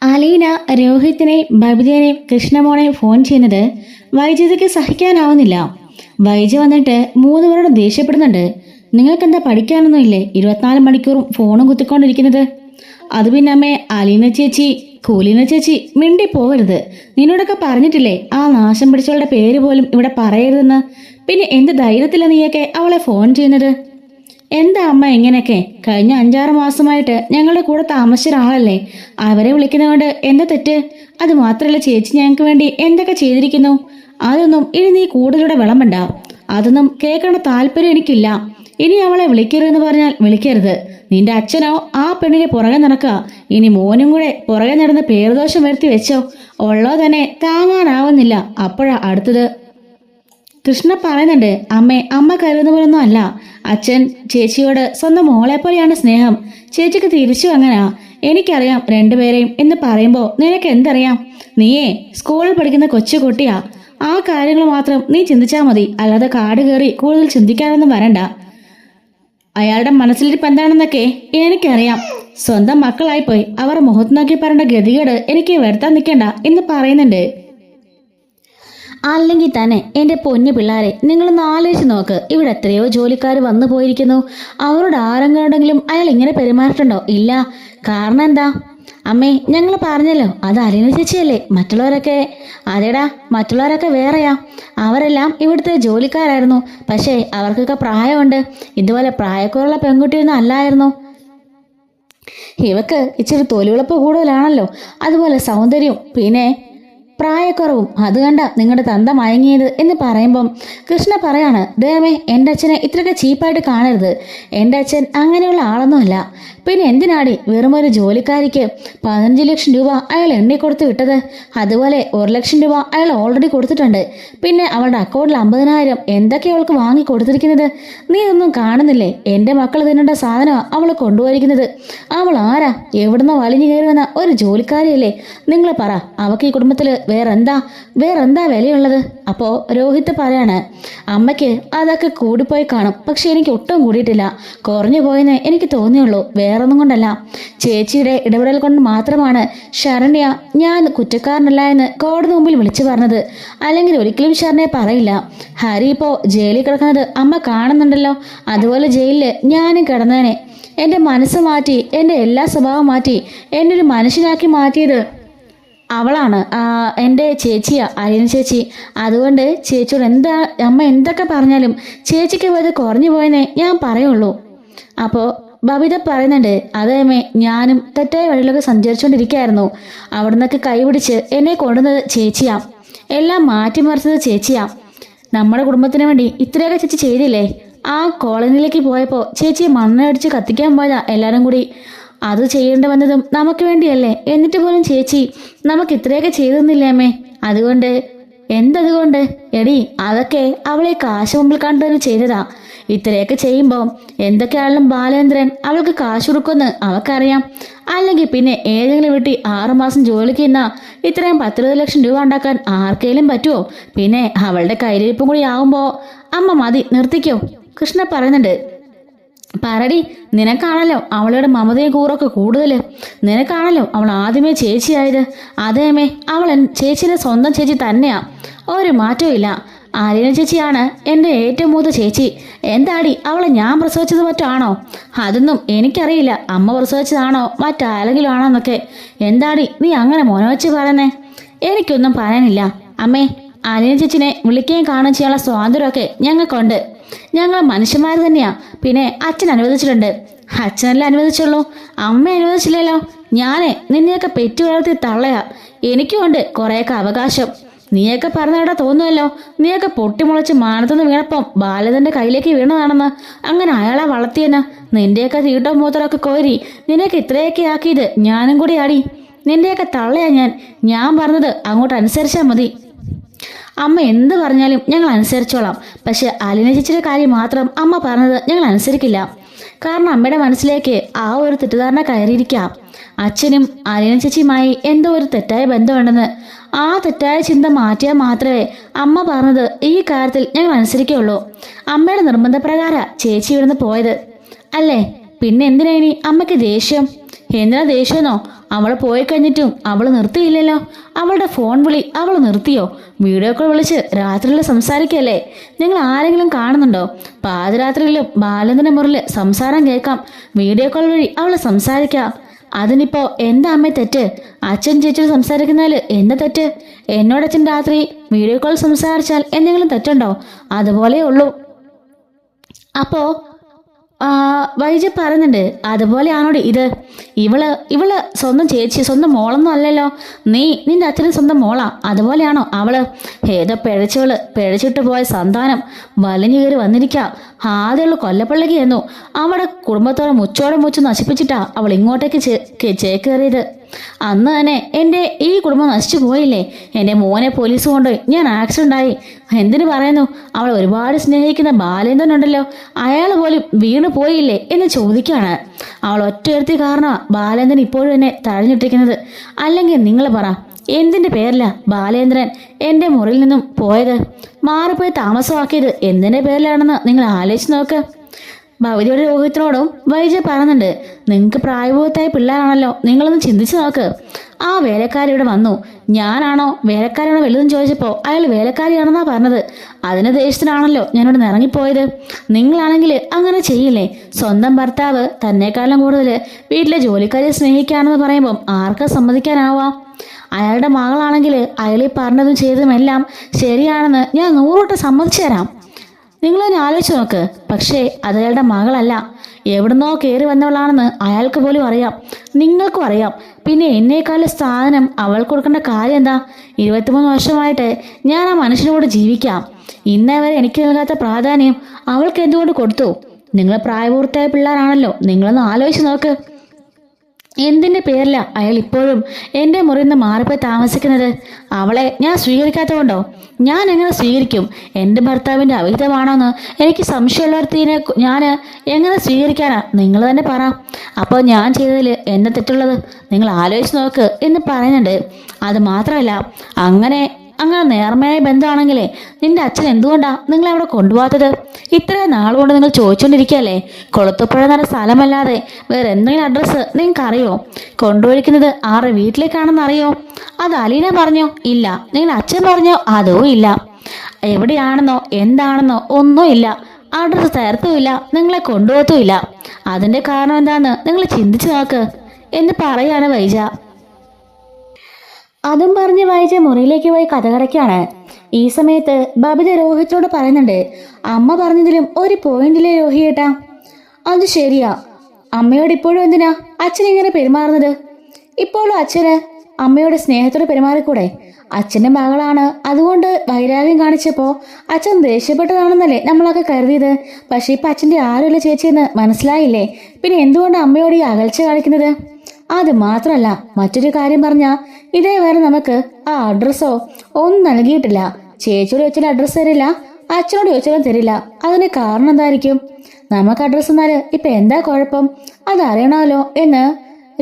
Aleena രോഹിത്തിനെയും ബബിതയെയും കൃഷ്ണമോളെയും phone ചെയ്യുന്നത് വൈദ്യുതിക്ക് സഹിക്കാനാവുന്നില്ല. വൈദ്യ വന്നിട്ട് 3 പേരോട് ദേഷ്യപ്പെടുന്നുണ്ട്. നിങ്ങൾക്കെന്താ പഠിക്കാനൊന്നും ഇല്ലേ 24 മണിക്കൂറും ഫോണും കുത്തിക്കൊണ്ടിരിക്കുന്നത്? അത് പിന്നെ അമ്മേ, അലീന ചേച്ചി, കൂലീന ചേച്ചി മിണ്ടി പോകരുത്. നിന്നോടൊക്കെ പറഞ്ഞിട്ടില്ലേ ആ നാശം പിടിച്ചവളുടെ പേര് പോലും ഇവിടെ പറയരുതെന്ന്? പിന്നെ എന്ത് ധൈര്യത്തില നീയൊക്കെ അവളെ ഫോൺ ചെയ്യുന്നത്? എന്താ അമ്മ ഇങ്ങനെയൊക്കെ? കഴിഞ്ഞ 5-6 മാസമായിട്ട് ഞങ്ങളുടെ കൂടെ താമസിച്ച ഒരാളല്ലേ, അവരെ വിളിക്കുന്നതുകൊണ്ട് എന്താ തെറ്റ്? അത് മാത്രമല്ല ചേച്ചി ഞങ്ങൾക്ക് വേണ്ടി എന്തൊക്കെ ചെയ്തിരിക്കുന്നു. അതൊന്നും ഇനി നീ കൂടുതലൂടെ വിളമ്പണ്ട. അതൊന്നും കേൾക്കേണ്ട താല്പര്യം എനിക്കില്ല. ഇനി അവളെ വിളിക്കരുതെന്ന് പറഞ്ഞാൽ വിളിക്കരുത്. നിന്റെ അച്ഛനോ ആ പെണ്ണിനെ പുറകെ നടക്കുക. ഇനി മോനും കൂടെ പുറകെ നടന്ന് പേരുദോഷം വരുത്തി വെച്ചോ, ഉള്ളോ തന്നെ താങ്ങാനാവുന്നില്ല. അപ്പോഴാ അടുത്തത്. കൃഷ്ണ പറയുന്നുണ്ട്, അമ്മ കരുതുന്ന പോലൊന്നും അല്ല. അച്ഛൻ ചേച്ചിയോട് സ്വന്തം മോളെ പോലെയാണ് സ്നേഹം. ചേച്ചിക്ക് തിരിച്ചു അങ്ങനാ. എനിക്കറിയാം രണ്ടുപേരെയും എന്ന് പറയുമ്പോൾ നിനക്ക് എന്തറിയാം? നീയേ സ്കൂളിൽ പഠിക്കുന്ന കൊച്ചു കുട്ടിയാ. ആ കാര്യങ്ങൾ മാത്രം നീ ചിന്തിച്ചാൽ മതി. അല്ലാതെ കാട് കയറി കൂടുതൽ ചിന്തിക്കാനൊന്നും വരണ്ട. അയാളുടെ മനസ്സിലിരിപ്പ് എന്താണെന്നൊക്കെ എനിക്കറിയാം. സ്വന്തം മക്കളായിപ്പോയി അവർ മുഖത്ത് നോക്കി പറയേണ്ട ഗതികേട് എനിക്ക് വരുത്താൻ നിൽക്കണ്ട എന്ന് പറയുന്നുണ്ട്. അല്ലെങ്കിൽ തന്നെ എൻ്റെ പൊന്നു പിള്ളേരെ, നിങ്ങളൊന്ന് ആലോചിച്ച് നോക്ക്. ഇവിടെ എത്രയോ ജോലിക്കാർ വന്നു പോയിരിക്കുന്നു. അവരോട് ആരെങ്കിലും അയാൾ ഇങ്ങനെ പെരുമാറിയിട്ടുണ്ടോ? ഇല്ല. കാരണം എന്താ? അമ്മേ, ഞങ്ങൾ പറഞ്ഞല്ലോ, അത് അലീന ചേച്ചിയല്ലേ. മറ്റുള്ളവരൊക്കെ? അതേടാ, മറ്റുള്ളവരൊക്കെ വേറെയാ. അവരെല്ലാം ഇവിടുത്തെ ജോലിക്കാരായിരുന്നു. പക്ഷേ അവർക്കൊക്കെ പ്രായമുണ്ട്. ഇതുപോലെ പ്രായക്കുറവുള്ള പെൺകുട്ടിയൊന്നും അല്ലായിരുന്നു. ഇവക്ക് ഇച്ചിരി തൊലിവിളപ്പ് കൂടുതലാണല്ലോ, അതുപോലെ സൗന്ദര്യവും പിന്നെ പ്രായക്കുറവും. അത് കണ്ട നിങ്ങളുടെ തന്ത മയങ്ങിയത് എന്ന് പറയുമ്പം കൃഷ്ണ പറയാണ്, ദേവേ, എൻ്റെ അച്ഛനെ ഇത്രയൊക്കെ ചീപ്പായിട്ട് കാണരുത്. എൻ്റെ അച്ഛൻ അങ്ങനെയുള്ള ആളൊന്നുമല്ല. പിന്നെ എന്തിനാടി വെറും ഒരു ജോലിക്കാരിക്ക് 15 ലക്ഷം രൂപ അയാൾ എണ്ണി കൊടുത്ത് വിട്ടത്? അതുപോലെ 1 ലക്ഷം രൂപ അയാൾ ഓൾറെഡി കൊടുത്തിട്ടുണ്ട്. പിന്നെ അവളുടെ അക്കൗണ്ടിൽ 50,000 എന്തൊക്കെ അവൾക്ക് വാങ്ങി കൊടുത്തിരിക്കുന്നത്? നീ ഒന്നും കാണുന്നില്ലേ? എൻ്റെ മക്കൾ തിന്നേണ്ട സാധനമാണ് അവൾ കൊണ്ടുപോയിരിക്കുന്നത്. അവൾ ആരാ? എവിടുന്നോ വലിഞ്ഞു കയറി വന്ന ഒരു ജോലിക്കാരിയല്ലേ? നിങ്ങൾ പറ, അവൾക്ക് ഈ കുടുംബത്തിൽ വേറെന്താ വിലയുള്ളത്? അപ്പോൾ രോഹിത്ത് പറയാണ്, അമ്മയ്ക്ക് അതൊക്കെ കൂടിപ്പോയി കാണും. പക്ഷെ എനിക്ക് ഒട്ടും കൂടിയിട്ടില്ല. കുറഞ്ഞു പോയെന്ന് എനിക്ക് തോന്നിയുള്ളൂ. വേറൊന്നും കൊണ്ടല്ല. ചേച്ചിയുടെ ഇടപെടൽ കൊണ്ട് മാത്രമാണ് ശരണ്യ ഞാൻ കുറ്റക്കാരനല്ല എന്ന് കോടതി മുമ്പിൽ വിളിച്ചു പറഞ്ഞത്. അല്ലെങ്കിൽ ഒരിക്കലും ശരണ്യ പറയില്ല. ഹരി ഇപ്പോൾ ജയിലിൽ കിടക്കുന്നത് അമ്മ കാണുന്നുണ്ടല്ലോ. അതുപോലെ ജയിലിൽ ഞാനും കിടന്നേനെ. എൻ്റെ മനസ്സ് മാറ്റി, എൻ്റെ എല്ലാ സ്വഭാവം മാറ്റി, എന്നെ ഒരു മനുഷ്യനാക്കി മാറ്റിയത് അവളാണ്. എൻ്റെ ചേച്ചിയാ, അലീന ചേച്ചി. അതുകൊണ്ട് ചേച്ചിയോട് അമ്മ എന്തൊക്കെ പറഞ്ഞാലും ചേച്ചിക്ക് പോയത് കുറഞ്ഞു പോയെന്നേ ഞാൻ പറയുള്ളൂ. അപ്പോൾ ബബിത പറയുന്നുണ്ട്, അതേമേ, ഞാനും തെറ്റായ വഴിയിലൊക്കെ സഞ്ചരിച്ചുകൊണ്ടിരിക്കുകയായിരുന്നു. അവിടെ നിന്നൊക്കെ കൈപിടിച്ച് എന്നെ കൊണ്ടുവന്നത് ചേച്ചിയാ. എല്ലാം മാറ്റിമറിച്ചത് ചേച്ചിയാ. നമ്മുടെ കുടുംബത്തിന് വേണ്ടി ഇത്രയൊക്കെ ചേച്ചി ചെയ്തില്ലേ? ആ കോളനിയിലേക്ക് പോയപ്പോൾ ചേച്ചിയെ മണ്ണടിച്ച് കത്തിക്കാൻ പോയതാ എല്ലാവരും കൂടി. അത് ചെയ്യേണ്ടി വന്നതും നമുക്ക് വേണ്ടിയല്ലേ? എന്നിട്ട് പോലും ചേച്ചി നമുക്ക് ഇത്രയൊക്കെ ചെയ്തെന്നില്ലേ അമ്മേ? അതുകൊണ്ട് എന്തതുകൊണ്ട്? എടി, അതൊക്കെ അവളെ കാശ് മുമ്പിൽ കണ്ടുതന്നെ ചെയ്തതാ. ഇത്രയൊക്കെ ചെയ്യുമ്പോൾ എന്തൊക്കെയാണെങ്കിലും ബാലേന്ദ്രൻ അവൾക്ക് കാശ് കൊടുക്കുമെന്ന് അവൾക്കറിയാം. അല്ലെങ്കിൽ പിന്നെ ഏതെങ്കിലും വീട്ടിൽ 6 മാസം ജോലിക്ക് നിന്നാ ഇത്രയും 10-20 ലക്ഷം രൂപ ഉണ്ടാക്കാൻ ആർക്കെങ്കിലും പറ്റുമോ? പിന്നെ അവളുടെ കയ്യിലിരിപ്പും കൂടി ആവുമ്പോൾ അമ്മ മതി, നിർത്തിക്കോ. കൃഷ്ണ പറയുന്നുണ്ട്, പറടി, നിനക്കാണല്ലോ അവളുടെ മമതയും കൂറൊക്കെ കൂടുതൽ. നിനക്കാണല്ലോ അവൾ ആദ്യമേ ചേച്ചിയായത്. അതേമേ, അവൾ ചേച്ചിയുടെ സ്വന്തം ചേച്ചി തന്നെയാ. ഒരു മാറ്റവും ഇല്ല. അലീന ചേച്ചിയാണ് എൻ്റെ ഏറ്റവും മൂത്ത ചേച്ചി. എന്താടി, അവളെ ഞാൻ പ്രസവിച്ചത് മറ്റാണോ? അതൊന്നും എനിക്കറിയില്ല. അമ്മ പ്രസവിച്ചതാണോ മറ്റാരെങ്കിലും ആണോ എന്നൊക്കെ. എന്താടി നീ അങ്ങനെ മോനോച്ച് പറയുന്നേ? എനിക്കൊന്നും പറയാനില്ല അമ്മേ. അലീന ചേച്ചിനെ വിളിക്കുകയും കാണുകയും ചെയ്യാനുള്ള സ്വാതന്ത്ര്യമൊക്കെ ഞങ്ങൾക്കുണ്ട്. ഞങ്ങൾ മനുഷ്യന്മാർ തന്നെയാ. പിന്നെ അച്ഛൻ അനുവദിച്ചിട്ടുണ്ട്. അച്ഛനല്ലേ അനുവദിച്ചുള്ളൂ, അമ്മ അനുവദിച്ചില്ലല്ലോ. ഞാനേ നിന്നെയൊക്കെ പെറ്റു വളർത്തി തള്ളയാ. എനിക്കുമുണ്ട് കുറേയൊക്കെ അവകാശം. നീയൊക്കെ പറഞ്ഞവിടെ തോന്നുമല്ലോ, നീയൊക്കെ പൊട്ടിമുളച്ച് മാനത്തുനിന്ന് വീണപ്പം ബാലതന്റെ കയ്യിലേക്ക് വീണതാണെന്ന്. അങ്ങനെ അയാളെ വളർത്തിയെന്ന് നിന്റെയൊക്കെ തീട്ടോ മൂത്രമൊക്കെ കോരി നിനക്ക് ഇത്രയൊക്കെ ആക്കിയത് ഞാനും കൂടി ആടി. നിന്റെയൊക്കെ തള്ളയാ ഞാൻ പറഞ്ഞത് അങ്ങോട്ട് അനുസരിച്ചാൽ മതി. അമ്മ എന്ത് പറഞ്ഞാലും ഞങ്ങൾ അനുസരിച്ചോളാം. പക്ഷെ അലീന ചേച്ചിയുടെ കാര്യം മാത്രം അമ്മ പറഞ്ഞത് ഞങ്ങൾ അനുസരിക്കില്ല. കാരണം അമ്മയുടെ മനസ്സിലേക്ക് ആ ഒരു തെറ്റിദ്ധാരണ കയറിയിരിക്കാം. അച്ഛനും അലീന ചേച്ചിയുമായി എന്തോ ഒരു തെറ്റായ ബന്ധമുണ്ടെന്ന്. ആ തെറ്റായ ചിന്ത മാറ്റിയാൽ മാത്രമേ അമ്മ പറഞ്ഞത് ഈ കാര്യത്തിൽ ഞങ്ങൾ അനുസരിക്കുകയുള്ളൂ. അമ്മയുടെ നിർബന്ധപ്രകാരം ചേച്ചി ഇവിടുന്ന് പോയത് അല്ലേ? പിന്നെ എന്തിനാ ഇനി അമ്മയ്ക്ക് ദേഷ്യം? എന്തിനാ ദേഷ്യമെന്നോ? അവൾ പോയി കഴിഞ്ഞിട്ടും അവൾ നിർത്തിയില്ലല്ലോ. അവളുടെ ഫോൺ വിളി അവൾ നിർത്തിയോ? വീഡിയോ കോൾ വിളിച്ച് രാത്രിയിൽ സംസാരിക്കല്ലേ? നിങ്ങൾ ആരെങ്കിലും കാണുന്നുണ്ടോ? പാതിരാത്രിയിലും ബാലന്റെ മുറിൽ സംസാരം കേൾക്കാം. വീഡിയോ കോൾ വഴി അവൾ സംസാരിക്കാം. അതിനിപ്പോ എന്താ അമ്മ തെറ്റ്? അച്ഛൻ ചേച്ചിയോട് സംസാരിക്കുന്നതിൽ എന്താ തെറ്റ്? എന്നോടച്ഛൻ രാത്രി വീഡിയോ കോൾ സംസാരിച്ചാൽ എന്തെങ്കിലും തെറ്റുണ്ടോ? അതുപോലെ ഉള്ളൂ. അപ്പോ വൈജ പറയുന്നുണ്ട്, അതുപോലെയാണോടി ഇത്? ഇവള് സ്വന്തം ചേച്ചി, സ്വന്തം മോളൊന്നും അല്ലല്ലോ. നിന്റെ അച്ഛനും സ്വന്തം മോളാ. അതുപോലെയാണോ അവള്? ഏതോ പിഴച്ചിട്ട് പോയ സന്താനം വലിഞ്ഞു കയറി വന്നിരിക്കാം. ആദ്യമുള്ള കൊല്ലപ്പള്ളിക്ക് ചെന്നു. അവിടെ കുടുംബത്തോടെ മുച്ചോടെ മുച്ച് നശിപ്പിച്ചിട്ടാ അവൾ ഇങ്ങോട്ടേക്ക് ചേക്കേറിയത്. അന്ന് തന്നെ എൻ്റെ ഈ കുടുംബം നശിച്ചു പോയില്ലേ? എൻ്റെ മോനെ പോലീസ് കൊണ്ടുപോയി, ഞാൻ ആക്സിഡൻ്റ് ആയി. എന്തിനു പറയുന്നു? അവൾ ഒരുപാട് സ്നേഹിക്കുന്ന ബാലേന്ദ്രൻ ഉണ്ടല്ലോ, അയാൾ പോലും വീണു പോയില്ലേ എന്ന് ചോദിക്കുകയാണ്. അവൾ ഒറ്റയൊരുത്തി കാരണമാണ് ബാലേന്ദ്രൻ ഇപ്പോഴും എന്നെ തഴഞ്ഞിട്ടിരിക്കുന്നത്. അല്ലെങ്കിൽ നിങ്ങൾ പറ, എന്തിൻ്റെ പേരിലാ ബാലേന്ദ്രൻ എൻ്റെ മുറിയിൽ നിന്നും പോയത്? മാറിപ്പോയി താമസമാക്കിയത് എന്തിൻ്റെ പേരിലാണെന്ന് നിങ്ങൾ ആലോചിച്ച് നോക്ക്. ഭവതിയുടെ രോഹിത്തിനോടും വൈജ പറയുന്നുണ്ട്, നിങ്ങൾക്ക് പ്രായപൂർത്തിയായ പിള്ളേരാണല്ലോ, നിങ്ങളൊന്ന് ചിന്തിച്ചു നോക്ക്. ആ വേലക്കാരി ഇവിടെ വന്നു. ഞാനാണോ വേലക്കാരിയാണോ വലുതെന്ന് ചോദിച്ചപ്പോൾ അയാൾ വേലക്കാരിയാണെന്നാ പറഞ്ഞത്. അതിന് ദേഷ്യത്തിനാണല്ലോ ഞാനിവിടെ നിന്ന് ഇറങ്ങിപ്പോയത്. നിങ്ങളാണെങ്കിൽ അങ്ങനെ ചെയ്യില്ലേ? സ്വന്തം ഭർത്താവ് തന്നെക്കാളും കൂടുതൽ വീട്ടിലെ ജോലിക്കാരെ സ്നേഹിക്കുകയാണെന്ന് പറയുമ്പം ആർക്കാ സമ്മതിക്കാനാവാം? അയാളുടെ മകളാണെങ്കിൽ അയാളീ പറഞ്ഞതും ചെയ്തതും എല്ലാം ശരിയാണെന്ന് ഞാൻ 100 വട്ടം സമ്മതിച്ചു തരാം. നിങ്ങളൊന്ന് ആലോചിച്ച് നോക്ക്. പക്ഷേ അതയാളുടെ മകളല്ല, എവിടുന്നോ കയറി വന്നവളാണെന്ന് അയാൾക്ക് പോലും അറിയാം, നിങ്ങൾക്കും അറിയാം. പിന്നെ എന്നേക്കാളും സ്ഥാനം അവൾക്ക് കൊടുക്കേണ്ട കാര്യം എന്താ? 23 വർഷമായിട്ട് ഞാൻ ആ മനുഷ്യനോട് ജീവിക്കാം. ഇന്നേ വരെ എനിക്ക് നൽകാത്ത പ്രാധാന്യം അവൾക്ക് എന്തുകൊണ്ട് കൊടുത്തു? നിങ്ങൾ പ്രായപൂർത്തിയായ പിള്ളേരാണല്ലോ, നിങ്ങളൊന്ന് ആലോചിച്ച് നോക്ക്. എന്തിൻ്റെ പേരില അയാൾ ഇപ്പോഴും എൻ്റെ മുറിയിൽ നിന്ന് മാറിപ്പോയി താമസിക്കുന്നത്? അവളെ ഞാൻ സ്വീകരിക്കാത്തതുകൊണ്ടോ? ഞാൻ എങ്ങനെ സ്വീകരിക്കും? എൻ്റെ ഭർത്താവിൻ്റെ അവിഹിതമാണോന്ന് എനിക്ക് സംശയമുള്ളവർത്തിനെ ഞാൻ എങ്ങനെ സ്വീകരിക്കാനാ? നിങ്ങൾ തന്നെ പറ. അപ്പോൾ ഞാൻ ചെയ്തതിൽ എന്താ തെറ്റുള്ളത്? നിങ്ങൾ ആലോചിച്ച് നോക്ക് എന്ന് പറയുന്നുണ്ട്. അത് മാത്രമല്ല, അങ്ങനെ നേർമയായ ബന്ധമാണെങ്കിലേ നിന്റെ അച്ഛൻ എന്തുകൊണ്ടാ നിങ്ങളെ അവിടെ കൊണ്ടുപോകാത്തത്? ഇത്രയും നാളുകൊണ്ട് നിങ്ങൾ ചോദിച്ചുകൊണ്ടിരിക്കുകയല്ലേ? കൊളുത്തുപ്പുഴ എന്ന സ്ഥലമല്ലാതെ വേറെ എന്തെങ്കിലും അഡ്രസ്സ് നിങ്ങൾക്ക് അറിയോ? കൊണ്ടുപോയിരിക്കുന്നത് ആരുടെ വീട്ടിലേക്കാണെന്ന് അറിയോ? അത് അലീന പറഞ്ഞോ? ഇല്ല. നിങ്ങൾ അച്ഛൻ പറഞ്ഞോ? അതും ഇല്ല. എവിടെയാണെന്നോ എന്താണെന്നോ ഒന്നും ഇല്ല. അഡ്രസ്സ് തരത്തുമില്ല, നിങ്ങളെ കൊണ്ടുപോകത്തുമില്ല. അതിൻ്റെ കാരണം എന്താണെന്ന് നിങ്ങൾ ചിന്തിച്ചു നോക്ക് എന്ന് പറയാണ് വൈജ. അതും പറഞ്ഞ് വൈജ മുറിയിലേക്ക് പോയി കഥ കടയ്ക്കാണ്. ഈ സമയത്ത് ബബിത രോഹിത്തോട് പറയുന്നുണ്ട്, അമ്മ പറഞ്ഞതിലും ഒരു പോയിന്റിലെ രോഹിയേട്ടാ. അത് ശരിയാ. അമ്മയോട് ഇപ്പോഴും എന്തിനാ അച്ഛൻ ഇങ്ങനെ പെരുമാറുന്നത്? ഇപ്പോഴും അച്ഛന് അമ്മയോട് സ്നേഹത്തോടെ പെരുമാറിക്കൂടെ? അച്ഛൻ്റെ മകളാണ്, അതുകൊണ്ട് വൈരാഗ്യം കാണിച്ചപ്പോൾ അച്ഛൻ ദേഷ്യപ്പെട്ടതാണെന്നല്ലേ നമ്മളൊക്കെ കരുതിയത്. പക്ഷെ ഇപ്പം അച്ഛൻ്റെ ആരുമില്ല ചേച്ചിയെന്ന് മനസ്സിലായില്ലേ? പിന്നെ എന്തുകൊണ്ട് അമ്മയോട് ഈ അകൽച്ച കാണിക്കുന്നത്? അത് മാത്രമല്ല, മറ്റൊരു കാര്യം പറഞ്ഞാൽ ഇതേവരെ നമുക്ക് ആ അഡ്രസ്സോ ഒന്നും നൽകിയിട്ടില്ല. ചേച്ചിയോട് ചോദിച്ചാൽ അഡ്രസ്സ് തരില്ല, അച്ഛനോട് ചോദിച്ചാലും തരില്ല. അതിന് കാരണം എന്തായിരിക്കും? നമുക്ക് അഡ്രസ്സ് തന്നാല് ഇപ്പം എന്താ കുഴപ്പം? അതറിയണമല്ലോ എന്ന്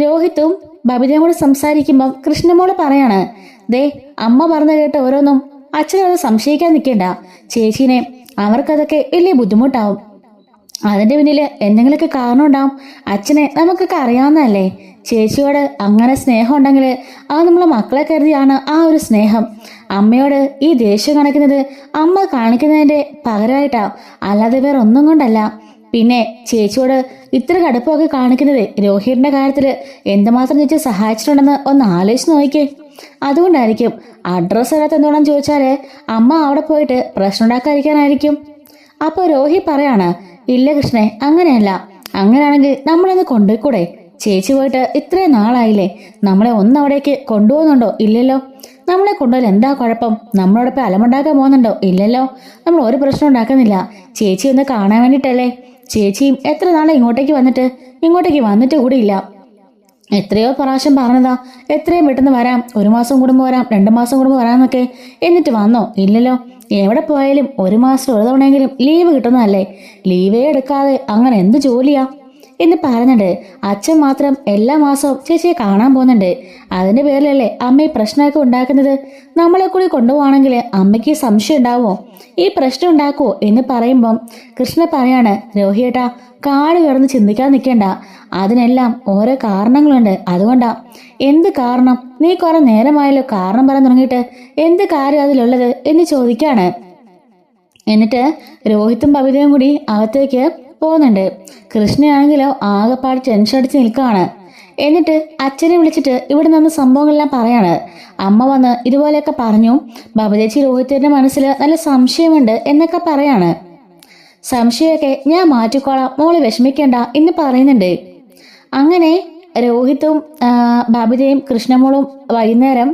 രോഹിത്തും ബബിതയും കൂടെ സംസാരിക്കുമ്പം കൃഷ്ണമോള് പറയാണ്, ദേ അമ്മ പറഞ്ഞു കേട്ട് ഓരോന്നും അച്ഛനത് സംശയിക്കാൻ നിൽക്കേണ്ട. ചേച്ചീനെ അവർക്കതൊക്കെ വലിയ ബുദ്ധിമുട്ടാവും. അതിൻ്റെ പിന്നിൽ എന്തെങ്കിലുമൊക്കെ കാരണം ഉണ്ടാവും. അച്ഛനെ നമുക്കൊക്കെ അറിയാവുന്നതല്ലേ. ചേച്ചിയോട് അങ്ങനെ സ്നേഹം ഉണ്ടെങ്കിൽ അത് നമ്മളെ മക്കളെ കരുതിയാണ് ആ ഒരു സ്നേഹം. അമ്മയോട് ഈ ദേഷ്യം കാണിക്കുന്നത് അമ്മ കാണിക്കുന്നതിൻ്റെ പകരമായിട്ടാ, അല്ലാതെ വേറെ ഒന്നും കൊണ്ടല്ല. പിന്നെ ചേച്ചിയോട് ഇത്ര കടുപ്പമൊക്കെ കാണിക്കുന്നത് രോഹിയുടെ കാര്യത്തിൽ എന്തുമാത്രം ചേച്ചി സഹായിച്ചിട്ടുണ്ടെന്ന് ഒന്ന് ആലോചിച്ച് നോക്കിക്കേ. അതുകൊണ്ടായിരിക്കും. അഡ്രസ്സ് ഇല്ലാത്ത എന്തുകൊണ്ടെന്ന് ചോദിച്ചാൽ അമ്മ അവിടെ പോയിട്ട് പ്രശ്നം ഉണ്ടാക്കാതിരിക്കാനായിരിക്കും. അപ്പോൾ രോഹി പറയാണ്, ഇല്ല കൃഷ്ണേ, അങ്ങനെയല്ല. അങ്ങനെയാണെങ്കിൽ നമ്മളൊന്ന് കൊണ്ടുപോയിക്കൂടെ? ചേച്ചി പോയിട്ട് ഇത്രയും നാളായില്ലേ, നമ്മളെ ഒന്ന് അവിടേക്ക് കൊണ്ടുപോകുന്നുണ്ടോ? ഇല്ലല്ലോ. നമ്മളെ കൊണ്ടുപോയാൽ എന്താ കുഴപ്പം? നമ്മളോടൊപ്പം അലമുണ്ടാക്കാൻ പോകുന്നുണ്ടോ? ഇല്ലല്ലോ. നമ്മൾ ഒരു പ്രശ്നം ഉണ്ടാക്കുന്നില്ല. ചേച്ചി ഒന്ന് കാണാൻ വേണ്ടിയിട്ടല്ലേ. ചേച്ചിയും എത്ര നാളെ ഇങ്ങോട്ടേക്ക് വന്നിട്ട് കൂടിയില്ല. എത്രയോ പ്രാവശ്യം പറഞ്ഞതാ എത്രയും പെട്ടെന്ന് വരാം, 1 മാസം കൂടുമ്പോൾ വരാം, 2 മാസം കൂടുമ്പോൾ വരാമെന്നൊക്കെ. എന്നിട്ട് വന്നോ? ഇല്ലല്ലോ. എവിടെ പോയാലും 1 മാസം ഒരു തവണയെങ്കിലും ലീവ് കിട്ടുന്നതല്ലേ. ലീവേ എടുക്കാതെ അങ്ങനെ എന്ത് ജോലിയാ? എന്ന് പറയുന്നുണ്ട്. അച്ഛൻ മാത്രം എല്ലാ മാസവും ചേച്ചിയെ കാണാൻ പോകുന്നുണ്ട്. അതിന്റെ പേരിലല്ലേ അമ്മ ഈ പ്രശ്നമൊക്കെ ഉണ്ടാക്കുന്നത്. നമ്മളെ കൂടി കൊണ്ടുപോവാണെങ്കിൽ അമ്മയ്ക്ക് സംശയം ഉണ്ടാവുമോ, ഈ പ്രശ്നം ഉണ്ടാക്കുമോ എന്ന് പറയുമ്പം കൃഷ്ണ പറയാണ്, രോഹിയേട്ടാ കാട് കിടന്ന് ചിന്തിക്കാൻ നിൽക്കേണ്ട, അതിനെല്ലാം ഓരോ കാരണങ്ങളുണ്ട്, അതുകൊണ്ടാ. എന്ത് കാരണം? നീ കുറെ നേരമായല്ലോ കാരണം പറയാൻ തുടങ്ങിയിട്ട്, എന്ത് കാര്യം അതിലുള്ളത് എന്ന് ചോദിക്കാണ്. എന്നിട്ട് രോഹിത്തും ബബിതയും കൂടി അകത്തേക്ക് പോകുന്നുണ്ട്. കൃഷ്ണയാണെങ്കിലോ ആകെപ്പാട് ടെൻഷൻ അടിച്ച് നിൽക്കുകയാണ്. എന്നിട്ട് അച്ഛനെ വിളിച്ചിട്ട് ഇവിടെ നിന്ന് സംഭവങ്ങളെല്ലാം പറയാണ്. അമ്മ വന്ന് ഇതുപോലെയൊക്കെ പറഞ്ഞു, ബബിതേച്ചി രോഹിത്തിന്റെ മനസ്സിൽ നല്ല സംശയമുണ്ട് എന്നൊക്കെ പറയാണ്. സംശയമൊക്കെ ഞാൻ മാറ്റിക്കോളാം, മോള് വിഷമിക്കേണ്ട എന്ന് പറയുന്നുണ്ട്. അങ്ങനെ രോഹിത്തും ബബിതയും കൃഷ്ണമോളും വൈകുന്നേരം